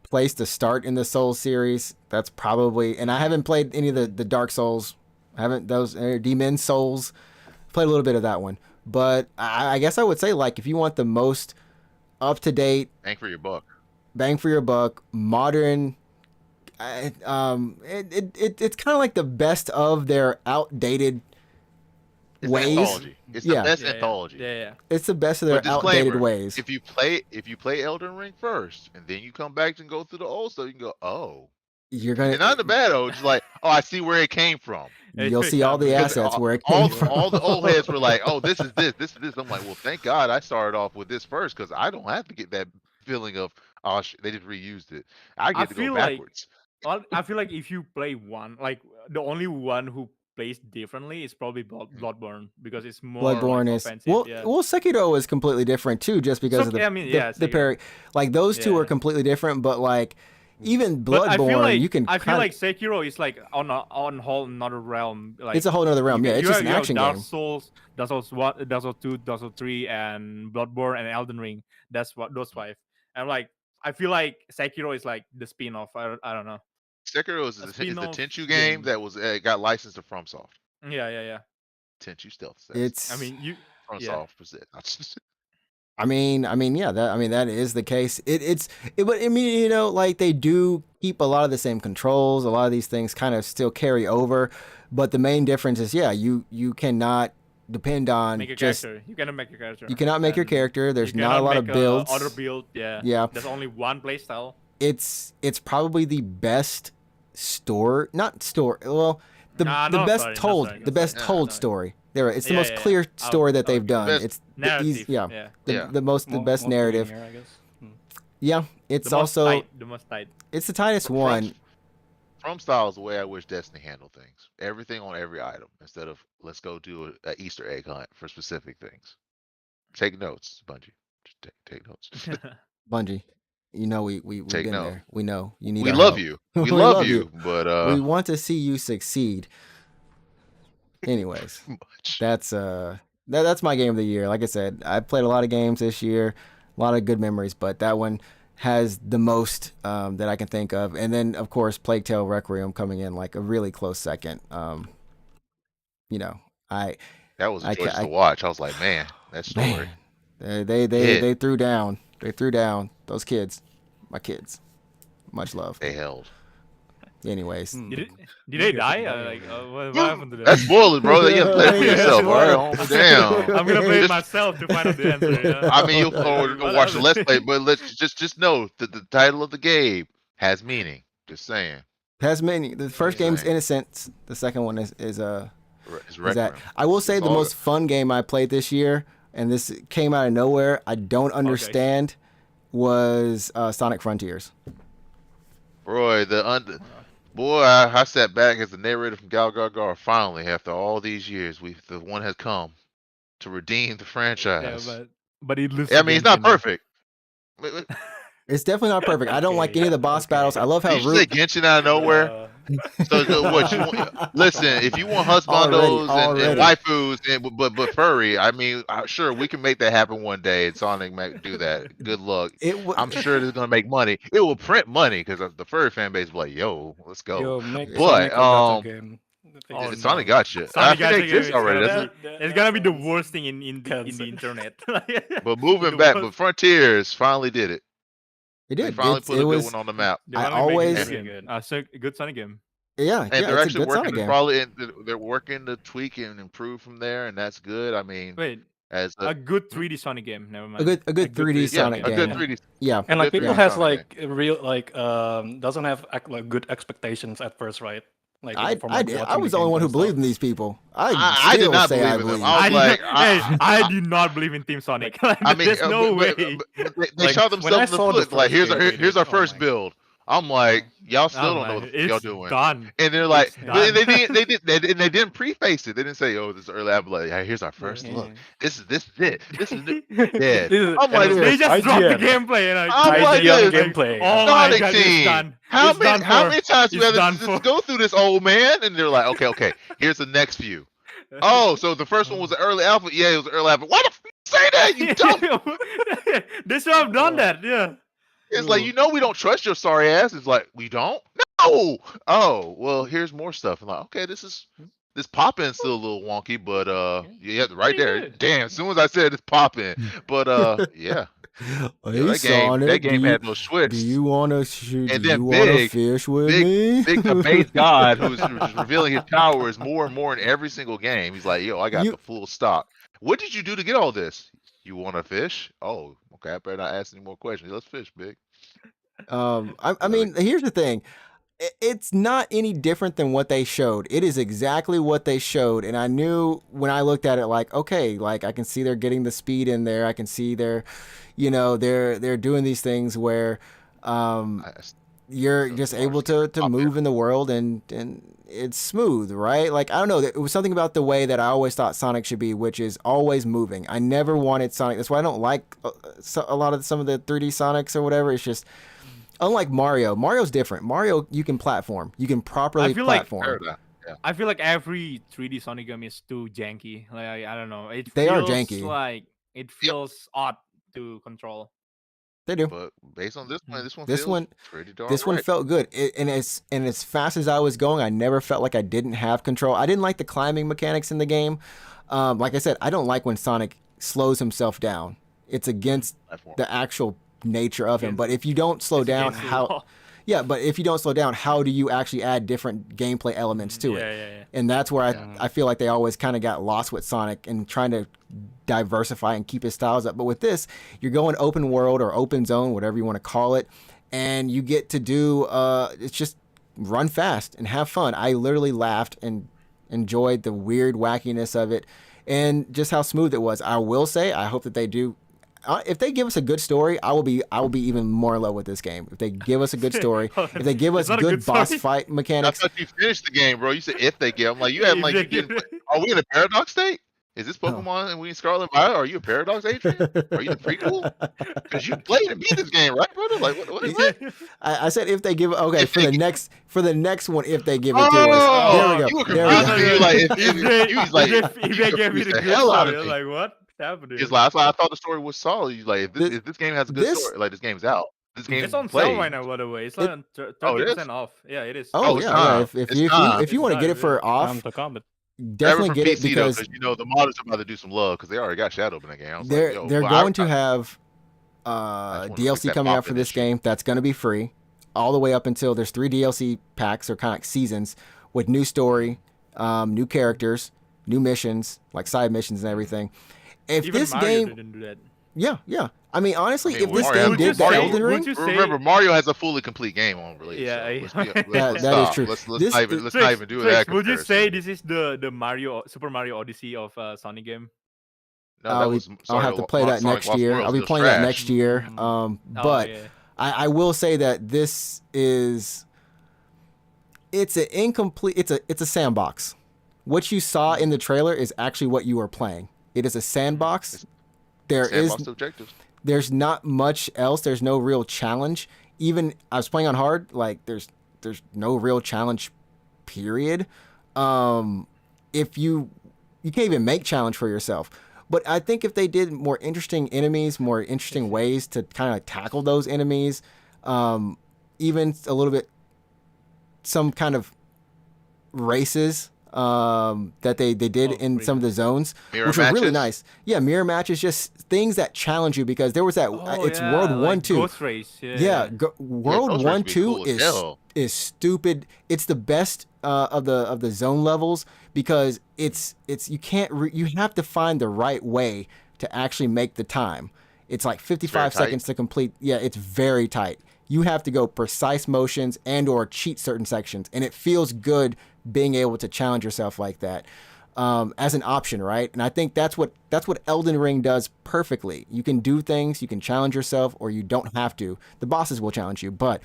place to start in the Souls series, that's probably. And I haven't played any of the Dark Souls. I haven't those Demon Souls. Played a little bit of that one, but I guess I would say like if you want the most up to date Bang for your buck. bang for your buck, modern. It's kind of like the best of their outdated It's an ways. anthology. It's Yeah. the best Yeah, anthology. Yeah. It's the best of their But disclaimer, outdated ways. If you play Elden Ring first and then you come back and go through the old stuff, you can go, oh. You're And not in the bad old, just like, oh, I see where it came from. You'll see all the Because assets where it came from. all the old heads were like, oh, this is this. I'm like, well, thank God I started off with this first because I don't have to get that feeling of, oh, they just reused it. I get to go feel like- backwards. I feel like if you play one, like the only one who plays differently is probably Bloodborne because it's more Bloodborne like, is offensive. well. Yeah. Well, Sekiro is completely different too, just because of the Sekiro. parry. Like those two are Yeah. completely different, but like even But I feel Bloodborne, like you can. I feel kinda- like Sekiro is like on whole another realm. Like it's a whole other realm. Yeah, it's you just have- an you have action Dark game. Souls, Dark Souls 1, Dark Souls 2, Dark Souls 3, and Bloodborne and Elden Ring. That's what those five. And like I feel like Sekiro is like the spin-off. I don't know. Sekiro is a the spin-off Tenchu game game. that was got licensed to FromSoft. Yeah. Tenchu Stealth. It's. I mean, you. FromSoft was it. I mean, yeah. That is the case. But I mean, like they do keep a lot of the same controls. A lot of these things kind of still carry over, but the main difference is, yeah, you cannot depend on Make your just character. You cannot make your character. you cannot make your And character. There's you not a cannot lot of make builds. Other build. Yeah. Yeah. There's only one playstyle. It's probably the best story, not story. Well, the No best story, no told story, no the best story. told Sorry. story. There, it's the Yeah, most yeah, clear yeah. story that they've Okay. done. Best It's the Narrative. easy, yeah, Yeah. the, Yeah. the most the best Most narrative. linear, I guess. Yeah, it's The most also tight. The most tight. it's the tightest From- one. From style is the way I wish Destiny handled things. Everything on every item instead of let's go do a Easter egg hunt for specific things. Take notes, Bungie. Just take notes. Bungie, you know we've Take been note. there. We know you need. We our love help. you. We We love love you. you. But We want to see you succeed. Anyways, much. that's that's my game of the year. Like I said, I played a lot of games this year, a lot of good memories, but that one has the most that I can think of. And then of course Plague Tale Requiem coming in like a really close second. You know, That was a I choice ca- to watch. I was like, man, that story. man, they Hit. threw down. They threw down those kids, my kids. Much love. They held. Anyways, Did they die? Like, what happened to them? That's spoilers, bro. You gotta play it for Yeah, yourself. All right. spoiler. Oh, damn. I'm gonna play it Just- myself to find out the answer. You know? I mean, you'll What watch the happened? Let's Play, but let's just know that the title of the game has meaning. Just saying. has many. The first Yeah. game's Innocence. The second one is It's that. Requiem. I will say It's the all- most fun game I played this year, and this came out of nowhere. I don't understand. Was Sonic Frontiers. Boy, I sat back as the narrator from Gal Gar. Finally, after all these years, the one has come to redeem the Yeah, franchise. but it looks. I mean, it's not perfect. It's definitely not perfect. I don't like any of the boss battles. I love how Did you say Root. Genshin out of nowhere? So what you want? Listen, if you want husbandos and Already. waifus, but furry, I mean, sure we can make that happen one day. And Sonic might do that. Good luck. I'm sure it's gonna make money. It will print money because the furry fan base will be like, "Yo, let's go." Yo, make But, Sonic a Gacha game. Oh, Sonic no. got you. I Sonic think they Gatcha game exist is already. gonna That's be- it. It's gonna be the worst thing in the Cancel. internet. But moving The back, worst- but Frontiers finally did it. It They did. finally It put a good was. one on the map. They I wanna make it always- good. So good Sonic game. Yeah, And yeah. they're It's a actually good Sonic working to game. probably they're working to tweak and improve from there, and that's good. I mean, Wait, as a good 3D Sonic game. Never mind. A good 3D Sonic a game. good 3D. Yeah. And like Good people 3D has Sonic like real like doesn't have like good expectations at first, right? Like I from, I like, did. I watching was the only game one who and stuff. believed in these people. I still did not say believe I in them. believe. I was did like, not, hey, I do not believe in Team Sonic. Like, I mean, there's no way. but they Like, shot when I themselves in saw the the foot. Like, first here's game, our oh first my- build. I'm like, y'all still Oh don't know my- what the fuck y'all it's doing. done. And they're like, It's but done. they didn't preface it. They didn't say, "Oh, this is early." I'm like, "Hey, here's our first look. This is it. This is it." Yeah. This is- I'm like, and They it's just dropped the IGN. gameplay. And I'm like IGN this. gameplay. Oh my Sonic god, it's team. done. How It's done many for- times do we it's have to done just for- go through this, old man? And they're like, okay, here's the next few. Oh, so the first one was the early alpha. Yeah, it was the early alpha. Why the f- say that? You dumb. They should have done that. Yeah. It's like, we don't trust your sorry ass. It's like, we don't? No. Oh, well, here's more stuff. I'm like, okay, this pop-in's still a little wonky, but yeah, right Pretty there. good. Damn, as soon as I said it's pop-in. But yeah. Hey, that Sonic, game had no switch. do you want to shoot? And Do then you want to Big- fish with me? Big amazed God who's revealing his powers more and more in every single game. He's like, yo, I got You- the full stock. What did you do to get all this? You want to fish? Oh, okay. I better not ask any more questions. Let's fish, Big. I mean, here's the thing. It's not any different than what they showed. It is exactly what they showed. And I knew when I looked at it, like, okay, like I can see they're getting the speed in there. I can see they're doing these things where you're So just far, able to up move in the world and it's smooth, right? Like, I don't know. It was something about the way that I always thought Sonic should be, which is always moving. I never wanted Sonic. That's why I don't like a lot of some of the 3D Sonics or whatever. It's just, unlike Mario. Mario's different. Mario, you can platform. You can properly I feel like- platform. Paradigm. I feel like every 3D Sonic game is too janky. Like I don't know. They are feels janky. Like it feels odd to control. They do. But based on this one, This feels one- pretty darn This one right. felt good. And as fast as I was going, I never felt like I didn't have control. I didn't like the climbing mechanics in the game. Like I said, I don't like when Sonic slows himself down. It's against Platform. the actual nature of him. Against- But if you don't slow It's down, against the how? law. Yeah, but if you don't slow down, how do you actually add different gameplay elements to it? Yeah. And that's where Yeah. I feel like they always kind of got lost with Sonic and trying to diversify and keep his styles up. But with this, you're going open world or open zone, whatever you want to call it, and you get to do it's just run fast and have fun. I literally laughed and enjoyed the weird wackiness of it and just how smooth it was. I will say, I hope that they do. If they give us a good story, I will be even more in love with this game. If they give us a good story, if they give us It's not a good good boss story. fight I mechanics, thought you finished the game, bro. You said if they give. I'm like, you have like, you getting, are we in a paradox state? Is this Pokemon and we in Scarlet Violet? Are you a paradox, Adrian? Are you the prequel? Because you played and beat this game, right, brother? Like, what? I said if they give okay If for they the gi- next one, if they give it to us. Oh, There we you were go. There we confused. go. You like, if If you they gave me confused the the good hell out story, of I'm me. like, what happened? It's like, I thought the story was solid. You like, if this game has a good This- story, like this game's out. This game It's on play. sale right now, by the way. It's like on Oh, it 30% is? off. Yeah, it is. Oh it's yeah, time. yeah. It's time. If you want to It's get it time, for yeah. Time off, to combat. definitely for get it PC because though, you know the modders are about to do some love because they already got Shadow in the game. I was they're like, yo, they're well, going to have just wanna fix DLC that coming out pop for this issue. game that's going to be free all the way up until there's 3 DLC packs or kind of like seasons with new story, new characters, new missions like side missions and everything. If Even this Mario game, didn't do that. yeah. I mean, honestly, I mean, if this Mario game has- did the Mario- Elden Ring, would you say- Remember, Mario has a fully complete game on release. Yeah, so yeah. let's be, let's, That- let's that is stop. true. Let's This not is- even let's not even do Trix, that. would you say comparison. this is the Mario Super Mario Odyssey of Sonic game? No, that was. I'll have to play that Sonic next Lost year. Worlds, I'll be it was playing that trash. next year. Oh, But yeah. I will say that this is it's an incomplete it's a sandbox. What you saw in the trailer is actually what you are playing. It is a sandbox. Sandbox objectives. There's not much else. There's no real challenge. Even I was playing on hard, like there's no real challenge period. If you can't even make challenge for yourself. But I think if they did more interesting enemies, more interesting ways to kind of tackle those enemies, even a little bit some kind of races that they did in some of the zones, Mirror which were really matches? nice. Yeah, mirror matches, just things that challenge you because there was that it's yeah, World 1 like 2. Ghost Race. Yeah, World Ghost Race 1 would be 2 cool as hell. is stupid. It's the best of the zone levels because it's you can't you have to find the right way to actually make the time. It's like 55 tight. seconds to complete. Yeah, it's very tight. You have to go precise motions and or cheat certain sections, and it feels good being able to challenge yourself like that as an option, right? And I think that's what Elden Ring does perfectly. You can do things, you can challenge yourself, or you don't have to. The bosses will challenge you, but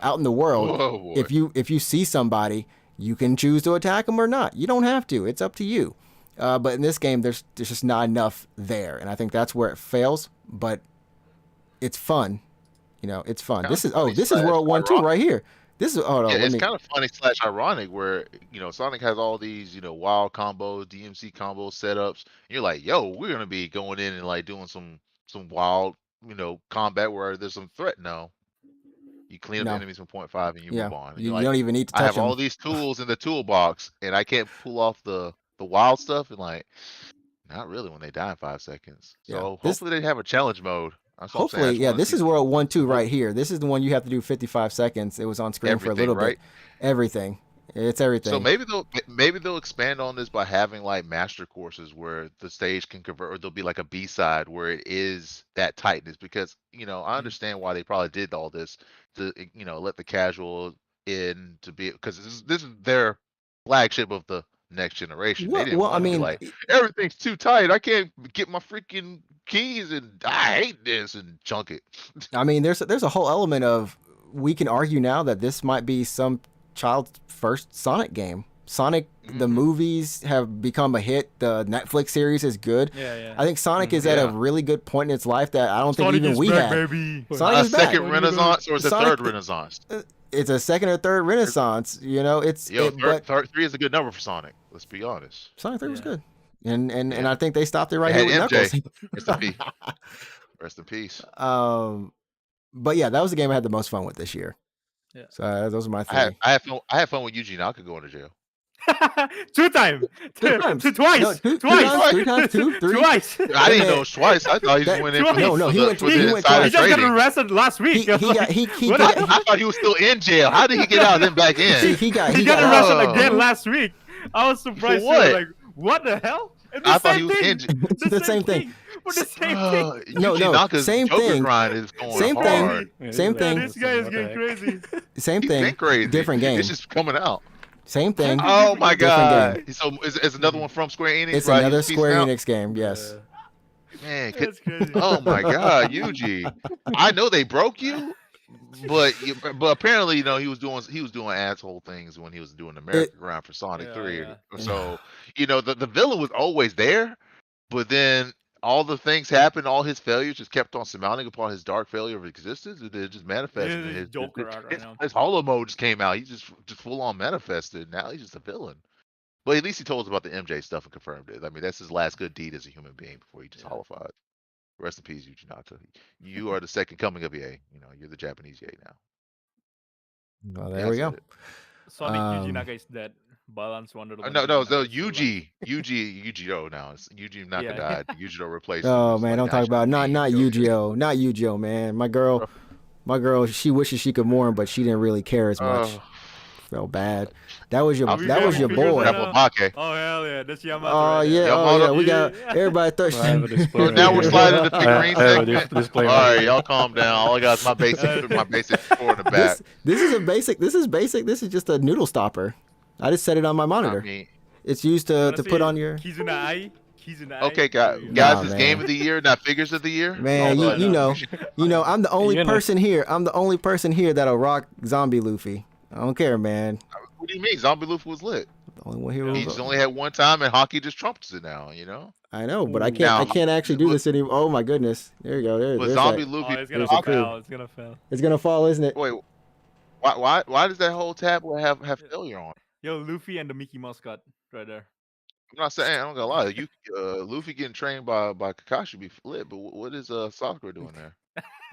out in the world, Whoa, boy. if you see somebody, you can choose to attack them or not. You don't have to. It's up to you. But in this game, there's just not enough there, and I think that's where it fails. But it's fun. It's fun. Kinda This is funny this is slash World 1 2 ironic. right here. This is Yeah, it's kind of funny / ironic where Sonic has all these wild combos, DMC combos, setups. And you're like, yo, we're gonna be going in and like doing some wild combat where there's some threat. No, you clean up the No. enemies from point 5 and you Yeah, move on. And you you're like, don't even need to I touch have them. all these tools in the toolbox and I can't pull off the wild stuff. And like, not really when they die in 5 seconds. Yeah, So this- hopefully they have a challenge mode. That's what I'm saying. I Hopefully, just yeah. wanna This see is some- World 1 2 right here. This is the one you have to do 55 seconds. It was on screen for a Everything, little right? bit. Everything. It's everything. So maybe they'll expand on this by having like master courses where the stage can convert, or there'll be like a B-side where it is that tightness. Because I understand why they probably did all this to let the casual in to be, because this is their flagship of the next generation. Well- They didn't well, I want to be mean- like everything's too tight. I can't get my freaking keys, and I hate this, and chunk it. I mean, there's a whole element of we can argue now that this might be some child's first Sonic game. Sonic, the movies have become a hit. The Netflix series is good. Yeah. I think Sonic is at a Yeah. really good point in its life that I don't Sonic think even is we back, had. baby. Sonic A is back. second renaissance, or is it Sonic- third renaissance? It's a second or third renaissance. But Three is a good number for Sonic. Let's be honest. Sonic 3 was Yeah. good. And Yeah. I think they stopped it right It here had with MJ. Knuckles. Rest in peace. Rest in peace. But yeah, that was the game I had the most fun with this year. Yeah. So those are my I three. had fun. I had fun with Yuji Naka going to jail. Two times. times. Twice. No, two Twice. times, three times, two, three. Twice. I That didn't man- know it was twice. I thought he just that- went in twice. for No, he the, went- for he the went insider He just got trading. arrested last week. He got I thought he was still in jail. How did he get out then back in? See, he got he got out. arrested Oh. again last week. I was surprised. For what? Too. Like, what the hell? It's I the thought same he was thing. in jail. The same thing. For the same thing. No, Yuji Naka's same Joker thing. grind is going Same thing. hard. Same Yeah, thing. this guy is getting crazy. Same He's thing. been crazy. Different game. It's just coming out. Same thing. Oh my Different god! game. So it's another one from Square Enix. It's right? another He's Square peacing out? Enix game. Yes. Man, That's crazy. oh my god, Yuji! I know they broke you, but apparently he was doing asshole things when he was doing the merry-go-round for Sonic Yeah, 3. yeah. So the villain was always there, but then all the things happened, all his failures just kept on surmounting upon his dark failure of existence, and it just manifested. He's His Joker out right now. his hollow mode just came out. He just full on manifested. Now he's just a villain. But at least he told us about the MJ stuff and confirmed it. I mean, that's his last good deed as a human being before he just hollified. Rest in peace, Yuji Naka. You are the second coming of EA. You're the Japanese EA now. Well, there we go. That's it. Sonic Yuji Um, Naka is dead. Balance Wonderland. No, Yuji Naka is Yujiro now. It's Yuji Naka Yeah. died. Yujiro replaced him. Oh It's man, like don't talk actual about not Joker. Yu-Gi-Oh, not Yu-Gi-Oh, man. My girl, she wishes she could mourn, but she didn't really care as much. Oh. Felt bad. That was your I'll be that was very your figures boy. right Apple now. Bake. Oh hell yeah, that's Yamato. Oh right yeah, there. oh yeah. We Yeah. got everybody I have a thirsty. display So right now we're here. sliding to the I figurine have a segment. display All right right, here. y'all calm down. All I got is my basic score in the back. This is basic. This is just a noodle stopper. I just set it on my I monitor. mean, It's used to Wanna put see on your. Kizuna Ai. Kizuna Ai. okay, guys, There you go. Nah, it's man. game of the year, not figures of the year. Man, Oh, you know, I'm the only You know. person here. I'm the only person here that'll rock Zombie Luffy. I don't care, man. What do you mean? Zombie Luffy was lit. The only one here. He just only had one time, and Hockey just trumps it now. I know, but I can't. Now, I can't actually do this anymore. Oh my goodness! There you go. But There's Zombie that. Oh, Luffy. it's gonna There's a crew. fail. It's gonna fail. It's gonna fall, isn't it? Wait, why does that whole tablet have failure on? Yo, Luffy and the Mickey Mouse cut right there. I'm not saying, I'm gonna lie. Luffy getting trained by Kakashi be lit, but what is Sakura doing there?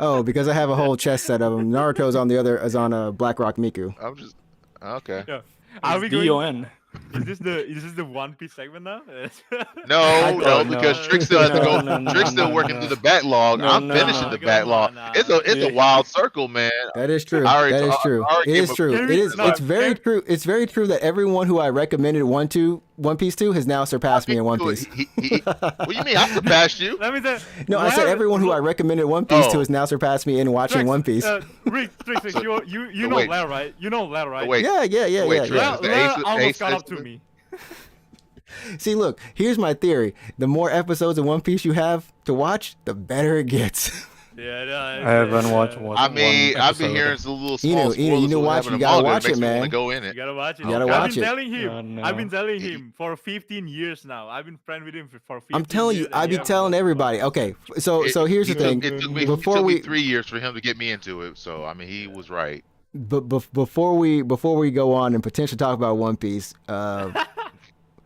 Oh, because I have a whole chess set of them. Naruto's on the other. Is on a Blackrock Miku. I'm just okay. Yeah. Are we It's going? DON. Is this the One Piece segment now? No, Oh, because no. Trix still has to go. No, Trix still no, working no. through the backlog. No, I'm no. finishing the Come backlog. on, nah. It's a Yeah. wild circle, man. That is true. I already- That is I- true. I already It gave is a- true. Can It we- is. no, It's very can- true. It's very true that everyone who I recommended One Piece to has now surpassed me in One Piece. What do you mean? I surpassed you. Let me tell. No, I said everyone who I recommended One Piece to Oh. has now surpassed me in watching One Piece. Trix, you know wait. Lara, right? You know Lara, right? Wait, Yeah. wait, Yeah. Trix. Lara, the Lara Ace- almost Ace got up to Fistman? me. See, look. Here's my theory: the more episodes of One Piece you have to watch, the better it gets. Yeah, no, I haven't watched one. I mean, one I've been episode. hearing some little You small know, spoilers. you know, of what watch- happened you in gotta manga that watch it, makes me wanna man. Go in You it. gotta watch it. You gotta I've watch been it. telling him. Oh, no. I've been telling him for 15 years now. I've been friends with him for 15 I'm telling you, years, I and be he haven't telling watched everybody. it. Okay, so here's the thing. It took me, Before it took me we 3 years for him to get me into it. So I mean, he was right. But before we go on and potentially talk about One Piece,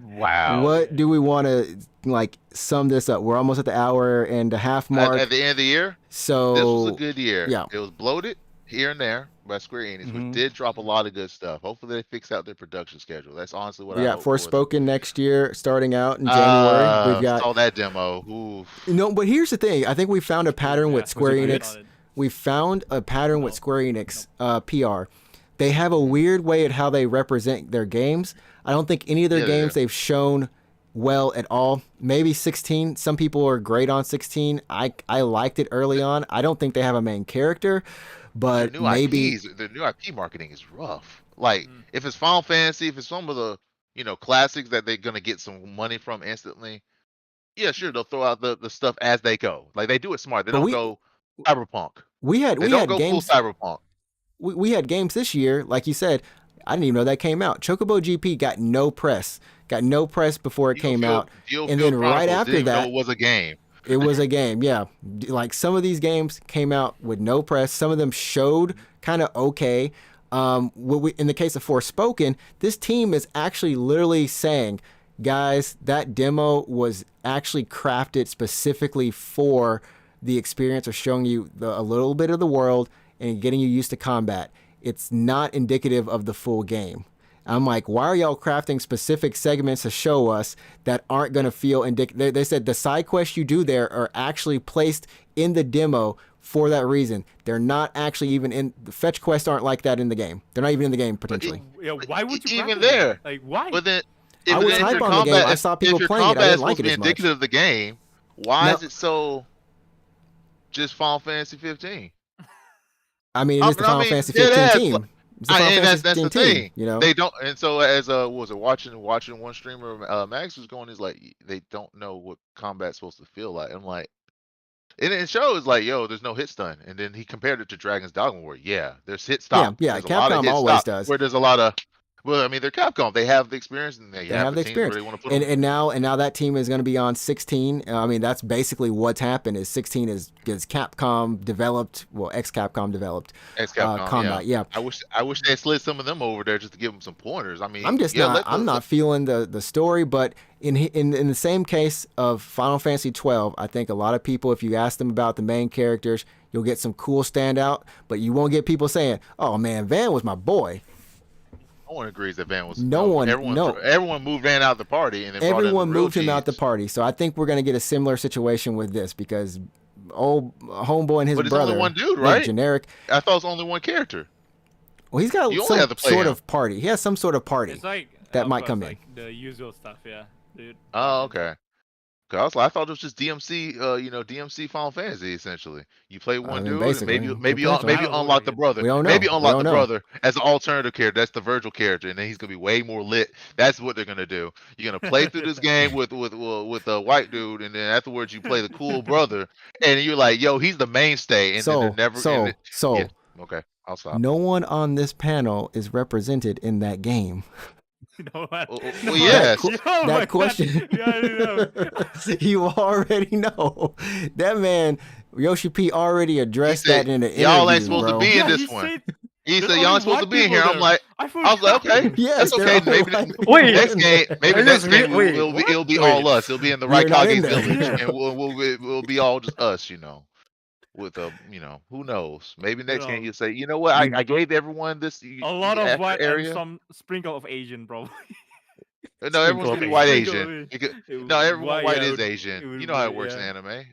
Wow. what do we want to like sum this up? We're almost at the hour and a half mark. At the end of the year, So this was a good year. yeah. It was bloated here and there by Square Enix, Mhm. which did drop a lot of good stuff. Hopefully, they fix out their production schedule. That's honestly what we I got hope for them. Forspoken next year, starting out in January. We've got saw that demo. Ooh. no, but here's the thing. I think we found a pattern with Yeah, Square was it Enix. good? We found a pattern with Square Enix PR. They have a weird way at how they represent their games. I don't think any of their Yeah, they games do. they've shown well at all. Maybe 16. Some people are great on 16. I liked it early on. I don't think they have a main character, but The new maybe IPs, the new IP marketing is rough. Like if it's Final Fantasy, if it's some of the classics that they're gonna get some money from instantly, yeah, sure, they'll throw out the stuff as they go. Like they do it smart. They But don't we- go cyberpunk. we had They don't had go games. full cyberpunk. We had games this year, like you said. I didn't even know that came out. Chocobo GP got no press. Got no press before it came out. And then right after didn't that- know it was a game. It was a game, yeah. Like some of these games came out with no press. Some of them showed kind of okay. In the case of Forspoken, this team is actually literally saying, guys, that demo was actually crafted specifically for the experience of showing you a little bit of the world and getting you used to combat. It's not indicative of the full game. I'm like, why are y'all crafting specific segments to show us that aren't going to feel indicative? They said the side quests you do there are actually placed in the demo for that reason. They're not actually even in the fetch quests aren't like that in the game. They're not even in the game potentially. Why would you even craft them? there? Like why? But then, I was hype on the game. I saw people playing it. I didn't like it as much. Indicative of the game. Why No. is it so just Final Fantasy 15? I mean, it is the Final Fantasy 15 team. It's the Final And Fantasy that's the 15 team, thing. you know. They don't, and so as what was it watching one streamer, Max was going, he's like, they don't know what combat's supposed to feel like. I'm like, and it shows like, yo, there's no hit stun, and then he compared it to Dragon's Dogma, where there's hit stop. Yeah, There's a lot of Capcom hit always stop, does. Where there's a lot of, well, I mean, they're Capcom. They have the experience, and they have the experience. Where they want to put and now that team is going to be on 16. I mean, that's basically what's happened. Is 16 is Capcom developed, well, ex-Capcom developed Capcom combat. Yeah. I wish they had slid some of them over there just to give them some pointers. I mean, I'm just not feeling the story, but in the same case of Final Fantasy 12, I think a lot of people, if you ask them about the main characters, you'll get some cool standout, but you won't get people saying, "Oh man, Van was my boy." No one agrees that Van was. Everyone moved Van out of the party, and then everyone moved him out the party. So I think we're gonna get a similar situation with this because old homeboy and his but it's brother, only one dude, right? Generic. I thought it was only one character. Well, he's got some sort of party. He has some sort of party It's like that might come like the usual stuff, yeah, dude. Oh, okay. Cause I thought it was just DMC, DMC Final Fantasy essentially. You play one dude, and maybe unlock the brother. We don't know. Maybe unlock the brother as an alternative character. That's the Virgil character, and then he's gonna be way more lit. That's what they're gonna do. You're gonna play through this game with a white dude, and then afterwards you play the cool brother, and you're like, yo, he's the mainstay. And then they're never. Okay, I'll stop. No one on this panel is represented in that game. No, well, yes. That question. You already know. That man, Yoshi P already addressed that in the interview. Y'all ain't supposed bro. to be in this one. He said y'all ain't supposed to be in here. I'm like, I was like, okay, yes, that's okay. Maybe next game, it'll be all us. It'll be in the Raikage village, and we'll be all just us, with who knows? Maybe next game you'll say, you know what? I gave everyone this a lot of white area. and some sprinkle of Asian, bro. No, everyone's gonna be white Asian. No, everyone white is Asian. You know how it works in anime.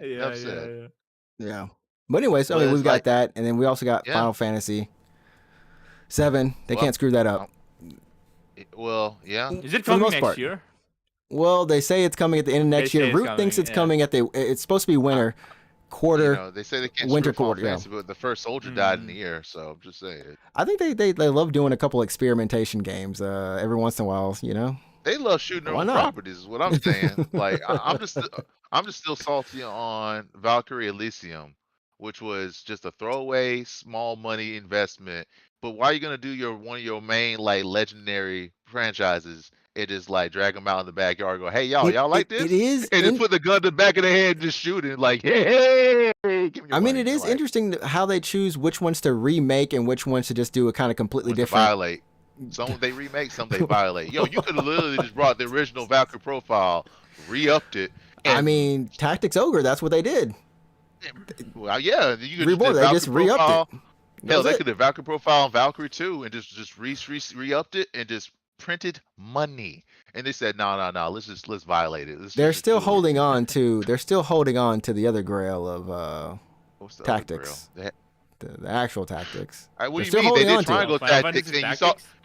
Yeah. But anyways, we've got that, and then we also got Final Fantasy 7. They can't screw that up. Well, yeah. Is it coming next year? Well, they say it's coming at the end of next year. Root thinks it's coming it's supposed to be winter. Quarter, they say they can't winter screw quarter. Fantasy, but the first soldier died in the year, so I'm just saying. I think they love doing a couple experimentation games every once in a while. They love shooting their own properties, is what I'm saying. Like I'm just still salty on Valkyrie Elysium, which was just a throwaway small money investment. But why are you gonna do one of your main like legendary franchises? It is like drag them out in the backyard and go, hey, y'all like this? It is. And then put the gun to the back of their head and just shoot it. Like, hey, give me your I mean, money. it is interesting how they choose which ones to remake and which ones to just do a kind of completely different. Violate. Some they remake, some they violate. Yo, you could have literally just brought the original Valkyrie profile, re-upped it. I mean, Tactics Ogre, that's what they did. Well, yeah. You could they just re-upped it. Hell, they could have Valkyrie profile and Valkyrie 2 and just re-upped it and just printed money, and they said no, let's violate it. They're still holding on to the other grail of Tactics, the actual Tactics. What do you mean? They did Triangle Tactics, and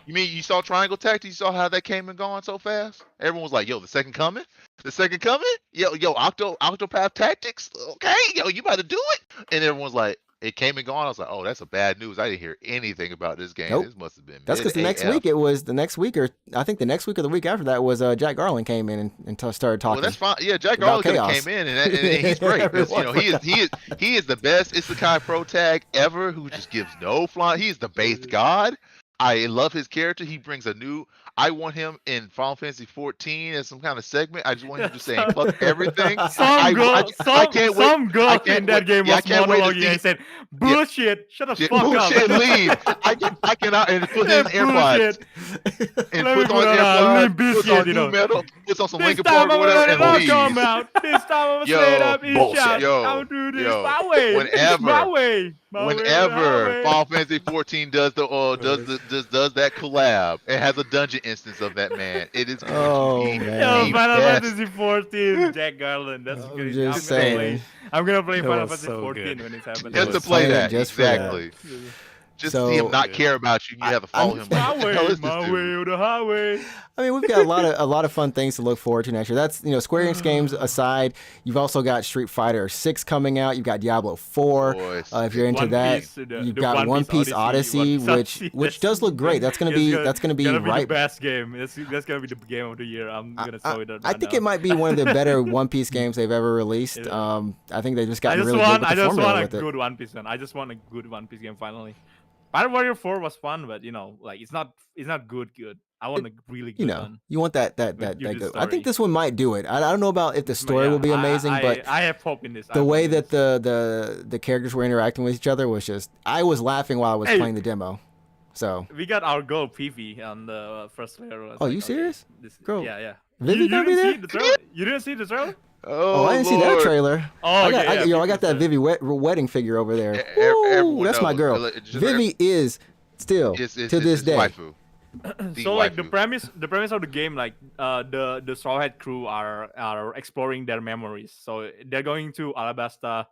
you saw Triangle Tactics? You saw how that came and gone so fast? Everyone was like, yo, the second coming, yo, Octopath Tactics, okay, yo, you about to do it? And everyone's like, it came and gone. I was like, oh, that's a bad news. I didn't hear anything about this game. Nope. This must have been. That's because the next week I think the next week or the week after that was Jack Garland came in and started talking. Well, that's fine. Yeah, Jack Garland came in and he's great. He is the best Isekai pro tag ever who just gives no fly. He's the base god. I love his character. He brings I want him in Final Fantasy 14 as some kind of segment. I just want him to say fuck everything. Some girl in that game was monologuing and said, bullshit, shut the fuck up. Bullshit, leave. I cannot, and put him in AirPods. And put on AirPods, put on new metal, put on some Linkin Park or whatever, and leave. This time I'm straight up eat shot. I'm gonna do this my way. Whenever. whenever Final Fantasy 14 does does that collab, it has a dungeon instance of that man. It is going Oh, to be man. the Final best. Fantasy 14, Jack Garland. That's I'm crazy. just saying. I'm gonna play That Final was Fantasy so 14 good. when it's happening. Just to was play playing that, just for that. exactly. Just So- see him not care about you. You have to follow him. Like, what the hell is this my way dude? or the highway. I mean, we've got a lot of fun things to look forward to next year. That's Square Enix games aside. You've also got Street Fighter 6 coming out. You've got Diablo 4. Boys. If you're into One that, Piece, you've the got One Piece Odyssey, One Piece Odyssey, which that's does look great. That's gonna be gonna be right. the best game. That's gonna be the game of the year. I'm gonna tell you that. I right think now. it might be one of the better One Piece games they've ever released. Yeah. I think they just I got just really want, good with I the just formula want a with it. good One Piece one. I just want a good One Piece game finally. Battle Warrior 4 was fun, but like it's not good. I want a really good one. You want that With good. good I story. think this one might do it. I don't know about if the But story yeah, will be amazing, but I have hope in this. the way that the characters were interacting with each other was just, I was laughing while I was Hey. playing the demo. So we got our girl PV on the first layer. Oh, you serious? Girl, Yeah. Vivi you gonna be didn't there? see the trailer? You didn't see the trailer? Oh, I didn't see that Lord. trailer. Oh, I okay, got, yeah, I got that Vivi wedding figure over there. Everyone Ooh, that's my knows. girl. Just Vivi is still It's to this day. waifu. The So like the waifu. premise of the game, like the Straw Hat crew are exploring their memories. So they're going to Alabasta,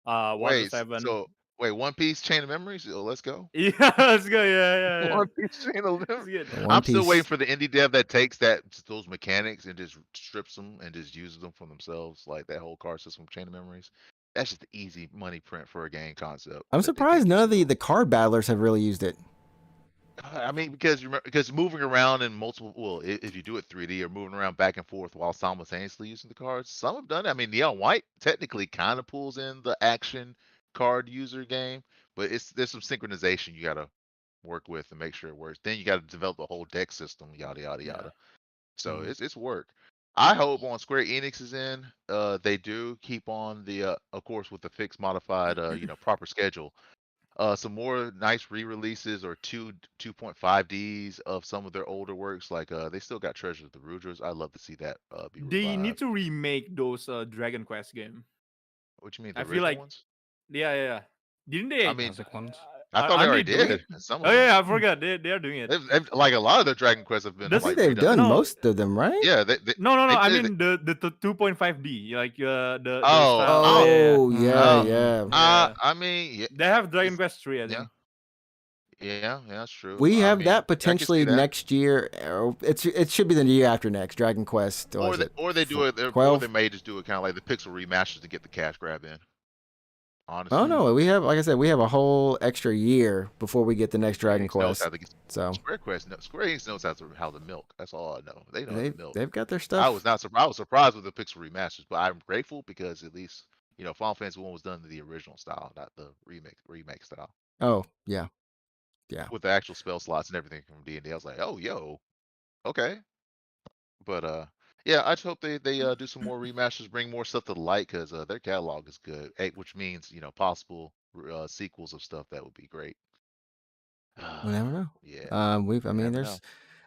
Water Wait, 7. so wait, One Piece Chain of Memories? Oh, let's go. Yeah, let's go. Yeah. One Piece Chain of Let's Memories. get- One I'm still Piece. waiting for the indie dev that takes those mechanics and just strips them and just uses them for themselves, like that whole card system, Chain of Memories. That's just the easy money print for a game concept. I'm that they surprised take none of themselves. the card battlers have really used it. I mean, because moving around in if you do it 3D or moving around back and forth while simultaneously using the cards, some have done it. I mean, Neon White technically kind of pulls in the action card user game, but there's some synchronization you got to work with and make sure it works. Then you got to develop the whole deck system, yada yada Yeah. yada. So Mhm. it's work. I hope on Square Enix's end, they do keep on the of course with the fixed modified proper schedule. Some more nice re-releases or 2.5Ds of some of their older works. Like they still got Treasure of the Rudras. I'd love to see that be revived. They need to remake those Dragon Quest game. What you mean, the I feel original like- ones? Yeah. Didn't they? I mean, Classic ones. I thought they aren't already doing did. it? Some of Oh them. yeah, I forgot. They are doing it. They've, like a lot of their Dragon Quests have been. I Does think like, they've redone. done No. most of them, right? Yeah, No. they I did mean the 2.5D, like the Oh, style. Oh, Yeah. yeah, Um, yeah. Yeah. I mean, yeah, They have Dragon It's- Quest 3, I yeah. think. yeah, that's true. We I have mean, that I can see potentially that. next year. It should be the year after next. Dragon Quest. What Or is they, it? or they do it, or 12? they may just do it kind of like the pixel remasters to get the cash grab in. Honestly, Oh no, we have, like I said, we have a whole extra year before we get the next Dragon Enix knows Quest. how to get- So Square Enix knows how to milk. That's all I know. They know how to milk. they've got their I stuff. was not surprised. I was surprised with the pixel remasters, but I'm grateful because at least Final Fantasy 1 was done in the original style, not the remake style, Oh yeah. with the actual spell slots and everything from D&D. I was like, oh yo, okay. But yeah, I just hope they do some more remasters, bring more stuff to the light because their catalog is good, which means possible sequels of stuff that would be great. We never know. Yeah. There's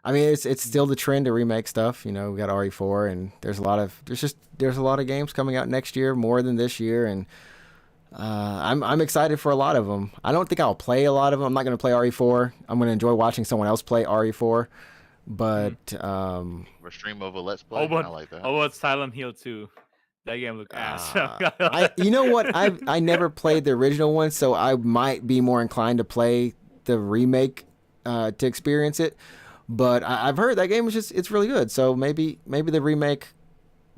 know. it's still the trend to remake stuff. We got RE4 and there's a lot of games coming out next year, more than this year, and I'm excited for a lot of them. I don't think I'll play a lot of them. I'm not going to play RE4. I'm going to enjoy watching someone else play RE4, but Or stream of a Let's Play. How about, I like that. how about Silent Hill 2? That game looked ass. you know what? I never played the original one, so I might be more inclined to play the remake to experience it. But I've heard that game is it's really good. So maybe the remake,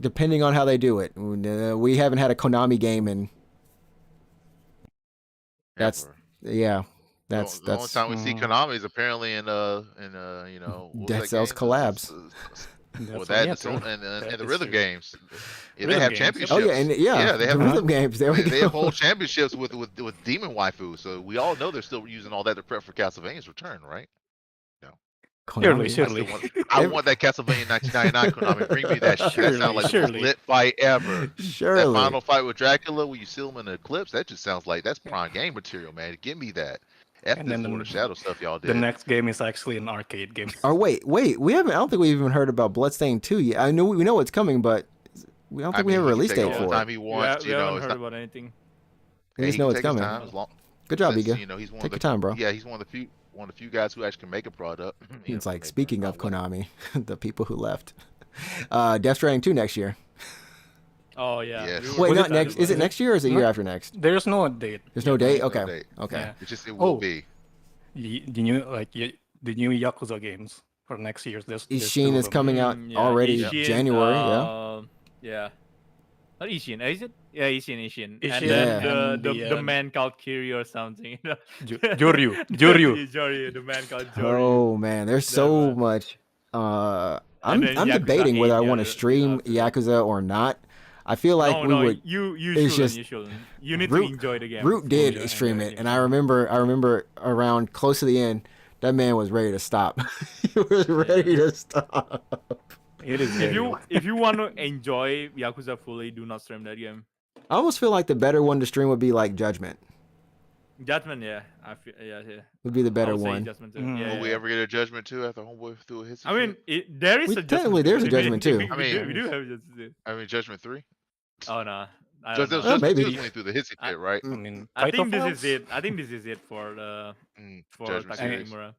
depending on how they do it. We haven't had a Konami game in. That's Ever. yeah. That's the only time we see Konami is apparently in what was Dead that Cells game? collabs. Well, That's that yeah, and true. and That the is rhythm true. games. Yeah, Rhythm they have games, championships. Oh yeah, and they the have rhythm games. There we they go. have whole championships with Demon Waifu. So we all know they're still using all that to prep for Castlevania's return, right? Konami. Surely. I want that Castlevania 1999 Konami. Bring me that shit. That sounds like the Surely. most lit fight ever. That Surely. final fight with Dracula where you seal him in the eclipse, that just sounds like that's prime game material, man. Give me that. F And this then Lord of Shadow stuff y'all The did. next game is actually an arcade game. Oh wait, we haven't. I don't think we even heard about Bloodstained 2 yet. I know we know it's coming, but we don't think we have a he can release take date all the for time it. he we wants. haven't it's heard not, about anything. We he just can know it's take his coming. time as long- Good job, since, Iga. you know, he's one Take of your the time, bro. yeah, he's one of the few guys who actually can make a product. You know, It's like maybe speaking not of one. Konami, the people who left. Death Stranding 2 next year. Oh yeah. Yes. we were Wait, Was not excited next. about Is it it. next year or is it No, year after next? there's no date. There's no yet, date. right? No Okay. date. Okay. Yeah. It just it will Oh, be. the new the new Yakuza games for next year. There's Ishin two is of them. coming out Yeah, already Ishin, January. Yeah. Yeah. Not Ishin, is it? Yeah, Ishin. And Ishin then Yeah. and the man called Kiryu or something. Joryu. Joryu, the man called Joryu. Oh man, there's That so one. much. And then I'm Yakuza debating 8 whether I year, want to year stream after that. Yakuza or not. I feel like No, we no, would. you It's shouldn't. just You shouldn't. You need to Root. enjoy the game. Root did Enjoy stream the it, game, and I yeah. remember around close to the end, that man was ready to stop. He was ready to stop. It is If very you want to enjoy Yakuza fully, do not stream that game. I almost feel like the better one to stream would be like Judgment. Judgment, yeah, yeah. Would be the I better would say one. Judgment too. Mhm. Yeah, Will we yeah. ever get a Judgment 2 after Homeboy threw a hissy I mean, fit? there is a Technically, Judgment. there's a We- Judgment too. We, I we do mean- have Judgment too. I mean, Judgment 3. Oh no, I Just, don't know. Judgment maybe. 2 is when he threw the hissy I- fit, right? I mean, I think Title this is Files? it. I think this is it for the for Judgment Takashi series. Nomura.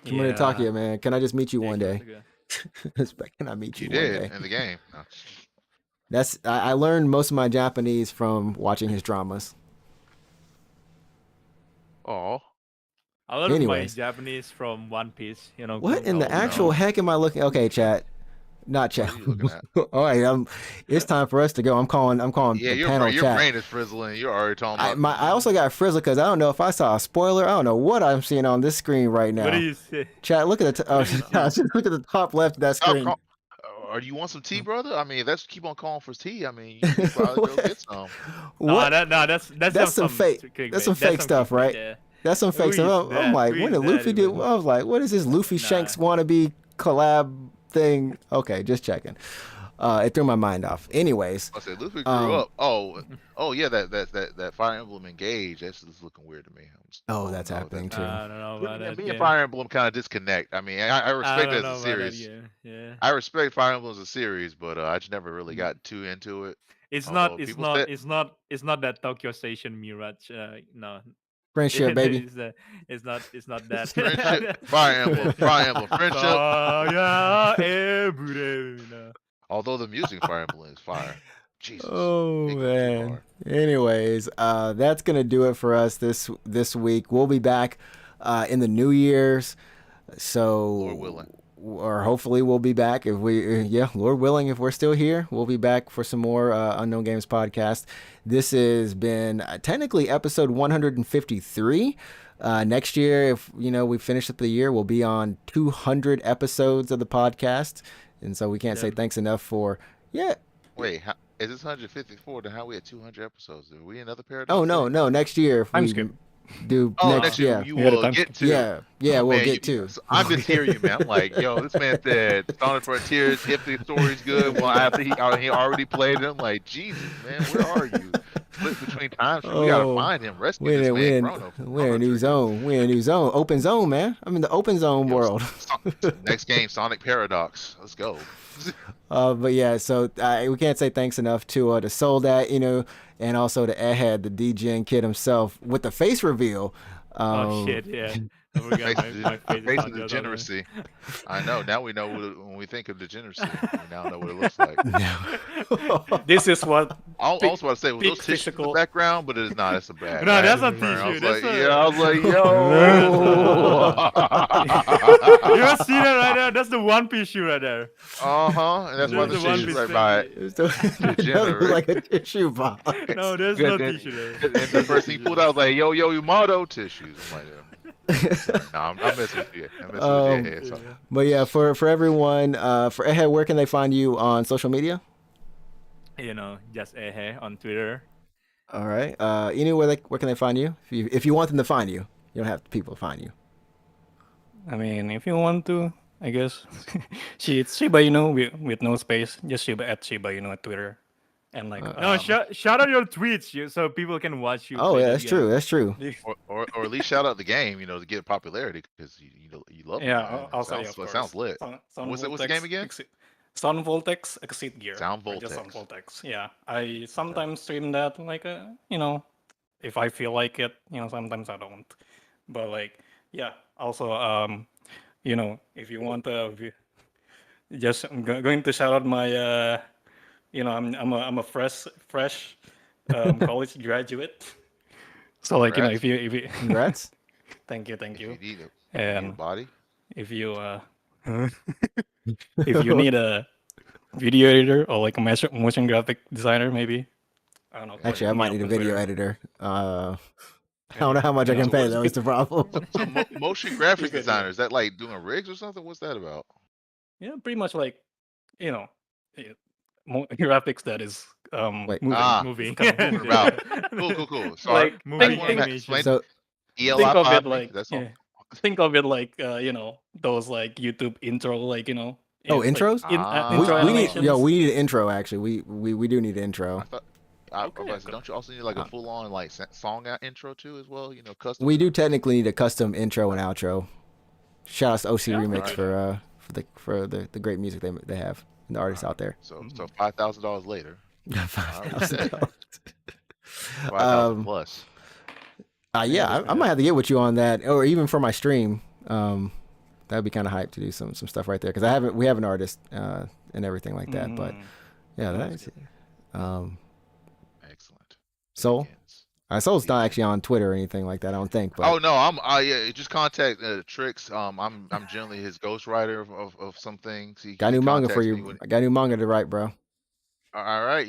Kimura Takia, man, can I just meet you Yeah, one day? Kimura Can I meet you, You one did day? in the game. No. That's I learned most of my Japanese from watching his dramas. Oh, I learned Anyways. my Japanese from One Piece. You know. What in the no. actual heck am I looking? Okay, chat. Not chat. what are you looking at? All right, it's time for us to go. I'm calling Yeah, the your panel your chat. brain is frizzling. You're already talking about. I also got frizzled because I don't know if I saw a spoiler. I don't know what I'm seeing on this screen right now. What do you say? Chat, look at the look at the top left of that Stop screen. Or do you want some tea, brother? I mean, let's keep on calling for tea. I mean, you can probably go get some. What? That's some fake- clickbait. that's some fake some stuff, clickbait, right? yeah. That's some fake Who stuff. is I'm that? like, Who when is did that Luffy do? even? I was like, what is this Luffy Shanks wannabe collab thing? Okay, just checking. It threw my mind off. Anyways, I said Luffy grew up. Oh yeah, that Fire Emblem Engage. That's just looking weird to me. that's happening too. I don't know about that. Me and game. Fire Emblem kind of disconnect. I mean, I I respect don't it know as a about that series. game. Yeah. I respect Fire Emblem as a series, but I just never really got too into it. It's Although not. It's people not. said- It's not that Tokyo Station Mirage. No. Friendship, baby. It's not. It's not that. Friendship, Fire Emblem, friendship. Oh yeah, every day, you know. Although the music in Fire Emblem is fire. Jesus. Oh Big too man. hard. Anyways, that's gonna do it for us this week. We'll be back in the New Year's. So Lord willing. or hopefully we'll be back if Lord willing, if we're still here, we'll be back for some more Unknown Games podcast. This has been technically episode 153. Next year, if we finish up the year, we'll be on 200 episodes of the podcast, and so we can't say Yeah. thanks enough for Wait, is this 154? Then how we at 200 episodes? Are we in another paradigm? Oh no, next year if Time we skip. do Oh, next next year year. you We had a will time get to. Yeah, we'll Man, get to. So I'm just hearing you, man. I'm like, yo, this man said Sonic Frontiers, if the story's good, well, after he already played it. I'm like, Jesus, man, where are you? Split between times. We gotta Oh, find him, rescue We're this in, man. we're in a new zone. We're in a new zone. Open zone, man. I'm in the open zone world. Next game, Sonic Paradox. Let's go. But yeah, so we can't say thanks enough to SoulDatR, and also to Ahead, the DJing kid himself, with the face reveal. Oh shit! Yeah. I forgot my face is Face on of the other degeneracy. I know. Now we know when we think of degeneracy. We now know what it looks like. This is what I also want to say, was Big those tissues in the physical- background, but it is not. It's a bad. No, bad that's not burn. I was tissue, like, that's a- yeah. I was like, yo. You see that right there? That's the One Piece shoe right there. And that's why the There's the One tissue's Piece right thing. by it. It doesn't look like a tissue box. No, there's Good, no good. tissue there. And the first thing he pulled out was like, yo, Yamato tissues. I'm like, no, I'm messing with you. I'm messing with you. Yeah, so. But yeah, for everyone, for Ahead, where can they find you on social media? Just on Twitter. All right. Where can they find you? If you want them to find you, you don't have people find you. I mean, if you want to, I guess. It's Shiba, with no space. Just Shiba at Shiba, at Twitter. And like No, shout out your tweets so people can watch you. Oh play yeah, this that's game. true. That's true. Or at least shout out the game, to get popularity because you love it. Yeah, man. also Sounds, yeah, of course. sounds lit. What's the game again? Sound Voltex Exit Gear. Sound Or just Voltex. Sound Voltex. Yeah, I sometimes stream that like if I feel like it, sometimes I don't. But like, yeah. Also, if you want just I'm going to shout out my I'm a fresh college graduate. So like Congrats. if you Congrats. thank you If you need a and body, if you if you need a video editor or like a motion graphic designer maybe I don't know. Actually, I hit me might up need a on video Twitter. editor. I don't know how much I can So pay what's though. Is the problem. so motion You graphics could, designer? Is that like doing rigs or something? What's that about? yeah, pretty much like you know eh, graphics that is Wait. moving. Ah, Movie. moving about. Cool. Sorry, Like Movie I just want to animation. explain So think of it ELI like That's all. think of it like those like YouTube intro like Oh, like, intros? intro Ah. we need animations. we need an intro actually. We do need an I intro. thought. Okay, I said, don't you also need like a full on like song intro too as well? Custom. We do technically need a custom intro and outro. Shout out to OC Yeah, Remix alright. for the great music they have and the artists out there. So $5,000 later. $5,000. 5,000 plus. Yeah, I might have to get with you on that, or even for my stream. That'd be kind of hype to do some stuff right there because we have an artist and everything like that. But yeah, that's Excellent. Soul. Begins. Soul's not actually on Twitter or anything like that. I don't think. But Oh no, yeah. Just contact Trix. I'm generally his ghostwriter of some things. He got new manga for contacts me you. when- I got new manga to write, bro. All right,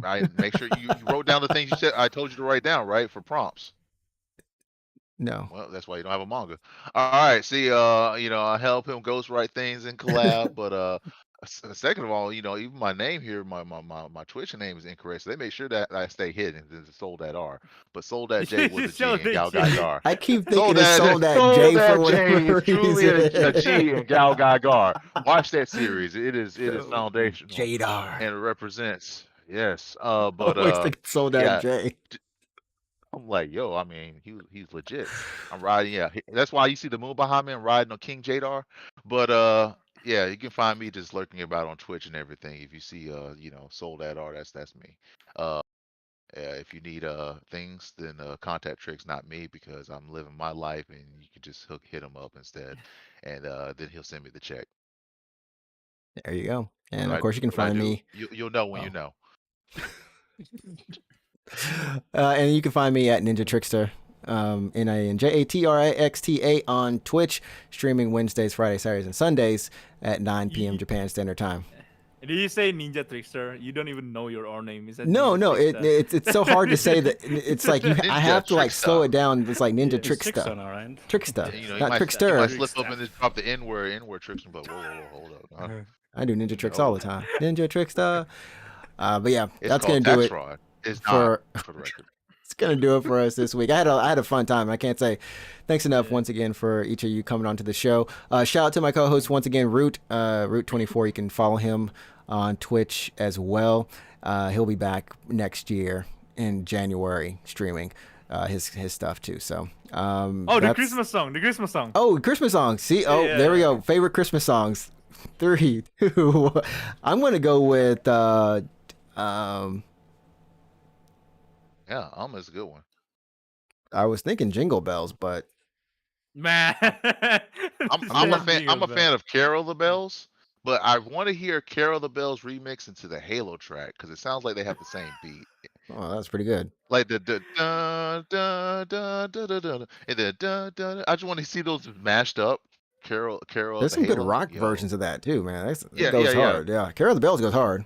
I make sure you wrote down the things you said. I told you to write down, right, for prompts. No. Well, that's why you don't have a manga. All right, see, I help him ghostwrite things and collab, but second of all, even my name here, my Twitch name is incorrect, so they make sure that I stay hidden. It's SoulDatR, but SoulDatJ with a G and Gal Gagar. I keep thinking it's SoulDatR J for whatever is truly reason. a G and Gal Gagar. Watch that series. It is foundational Jadar. and it represents. Yes. I always think it's SoulDatR yeah. J. I'm like, yo, I mean, he's legit. I'm riding, yeah. That's why you see the moon behind me. I'm riding on King Jadar. But yeah, you can find me just lurking about on Twitch and everything. If you see SoulDatR, that's me. If you need things, then contact Trix, not me, because I'm living my life, and you can just hit him up instead, and then he'll send me the check. There you go. And What of course, you can what I find do, me. You'll know when you know. And you can find me at Ninja Trickster, NINJATRIXTA on Twitch, streaming Wednesdays, Fridays, Saturdays, and Sundays at 9 p.m. Japan Standard Time. Did you say Ninja Trickster? You don't even know your own name. Is that No, Ninja Trickster? it's so hard to say that. It's like I have to like slow it down. It's like Ninja It's Trickster, Trickster, all right? Trickster, You not might Trickster. slip up and just drop the N-word Trickster, but whoa, hold up. I do Ninja Tricks all the time. Ninja Trickster. But yeah, It's that's called gonna do tax it fraud. It's for. not, for the record. It's gonna do it for us this week. I had a fun time. I can't say thanks enough once again for each of you coming onto the show. Shout out to my co-host once again, Root 24. You can follow him on Twitch as well. He'll be back next year in January streaming his stuff too. So the Christmas song. Oh, Christmas songs. See, Yeah. there we go. Favorite Christmas songs. 3, 2. I'm gonna go with Yeah, Alma's a good one. I was thinking Jingle Bells, but Man. I'm a fan of Carol the Bells, but I want to hear Carol the Bells remix into the Halo track because it sounds like they have the same beat. oh, that's pretty good. Like the dun dun dun dun dun dun and the dun dun. I just want to see those mashed up. Carol. There's the some good Halo. rock Yo. versions of that too, man. It Yeah, goes yeah. hard. Yeah, Carol of the Bells goes hard.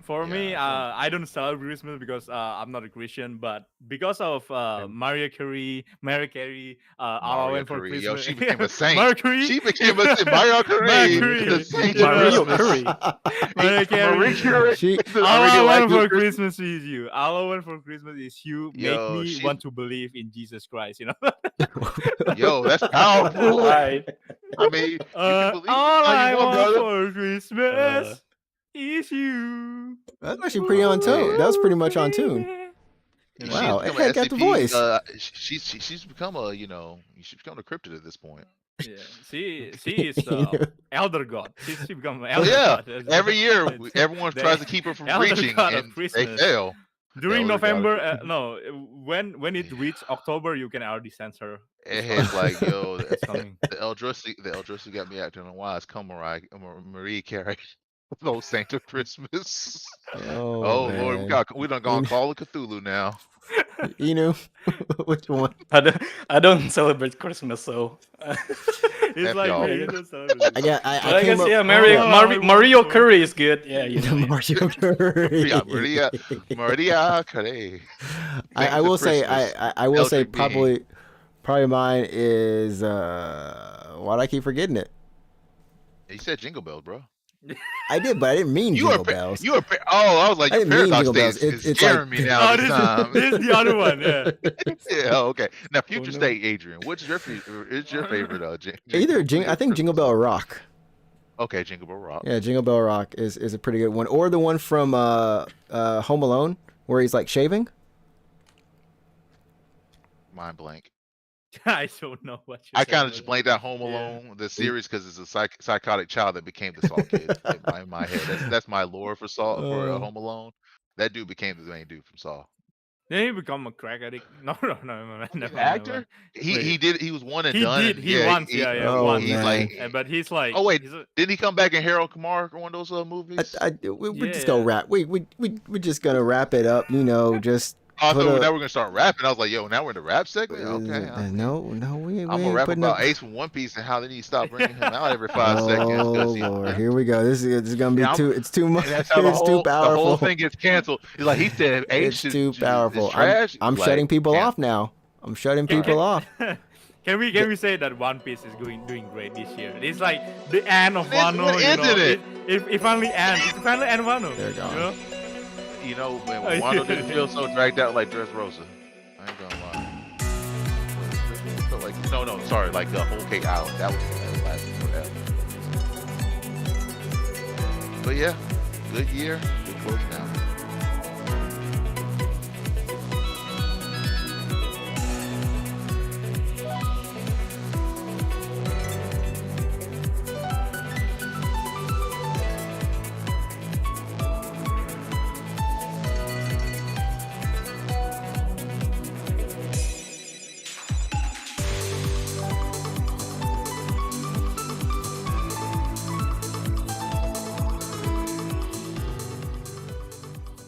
For me, Yeah. I don't celebrate Christmas because I'm not a Christian, but because of Mariah Carey, all I Mariah went for Carey. Christmas. Yo, she became a saint. Mariah Carey. She became a saint. Mariah Carey. Mariah The saint of Mario Christmas. Curry. Mariah Carey. Mariah Carey. She- All I I really like want for you, Christmas is you. All I want for Christmas is you. Yo, Make me she's- want to believe in Jesus Christ. Yo, that's powerful. Right. I mean, you can believe all how I you want, brother. want for Christmas is you. That's actually pretty on tune. That was pretty much on tune. She's Wow, become hey, an got the SCP, voice. She's become a she's become a cryptid at this point. Yeah, she is elder god. She become elder Yeah, god. every year It's- everyone they- tries to keep her from Elder reaching, God of and they Christmas. fail. during Elder got November. No, when it reaches October, you can already censor. It's like, yo, It's coming. the Eldrissi got me acting wise. Come, Marie Carey. No Santa Christmas. Oh, Oh Lord, man. we done gone Call of Cthulhu now. Inu, which one? I don't celebrate Christmas, so. It's F like y'all. man, you don't celebrate. I got. But I I came guess up. yeah, Oh, Mario oh, Curry is good. Yeah, you know. Mario Curry. Yeah, Maria Carey. I Things will of say. Christmas. I will say Eldritch being. probably mine is. Why do I keep forgetting it? You said Jingle Bells, bro. I did, but I didn't mean Jingle Bells. Oh, I was like, I your didn't mean Paradox Jingle Day Bells. is It's scaring like- me now Oh, this time. this is the other one. Yeah. Yeah, okay. Now, Future no. State, Adrian, what's your favorite? Is your favorite? I think Jingle Bell Rock. Okay, Jingle Bell Rock. Yeah, Jingle Bell Rock is a pretty good one. Or the one from Home Alone where he's like shaving. Mind blank. I don't know what you're I kind of saying. just blanked out Home Alone, the series, because it's a psychotic child that became the Saw kid in my head. That's my lore for Saw for Home Alone. That dude became the main dude from Saw. Then he become a crack addict. No, never Actor? He was one and He done. did. and He once. Yeah, Oh, once. He's man. like, But he's like. oh wait, he's didn't he come back in Harold Kumar or one of those movies? We're just gonna wrap. We're just gonna wrap it up. You know, just. I put thought a- now we're gonna start rapping. I was like, yo, now we're in the rap segment. Okay. No, we I'm gonna ain't rap putting about up. Ace from One Piece and how they need to stop bringing him out every 5 seconds. Oh 'cause he- Lord, here we go. This is gonna be Yeah, too. It's too much. and that's how the It's too whole powerful. thing gets canceled. He's like, he said Ace It's too is powerful. trash. I'm Like, shutting people can't- off now. I'm shutting Can- people can- off. Can we say that One Piece is doing great this year? It's like the end of It's- Wano. what You know, isn't it? it finally ends. It finally ends Wano. They're gone. You know? You know, man, Wano didn't feel so dragged out like Dressrosa. I ain't gonna lie. It felt like, no, sorry, like the whole Cake Island. That lasted forever. But yeah, good year, good close now.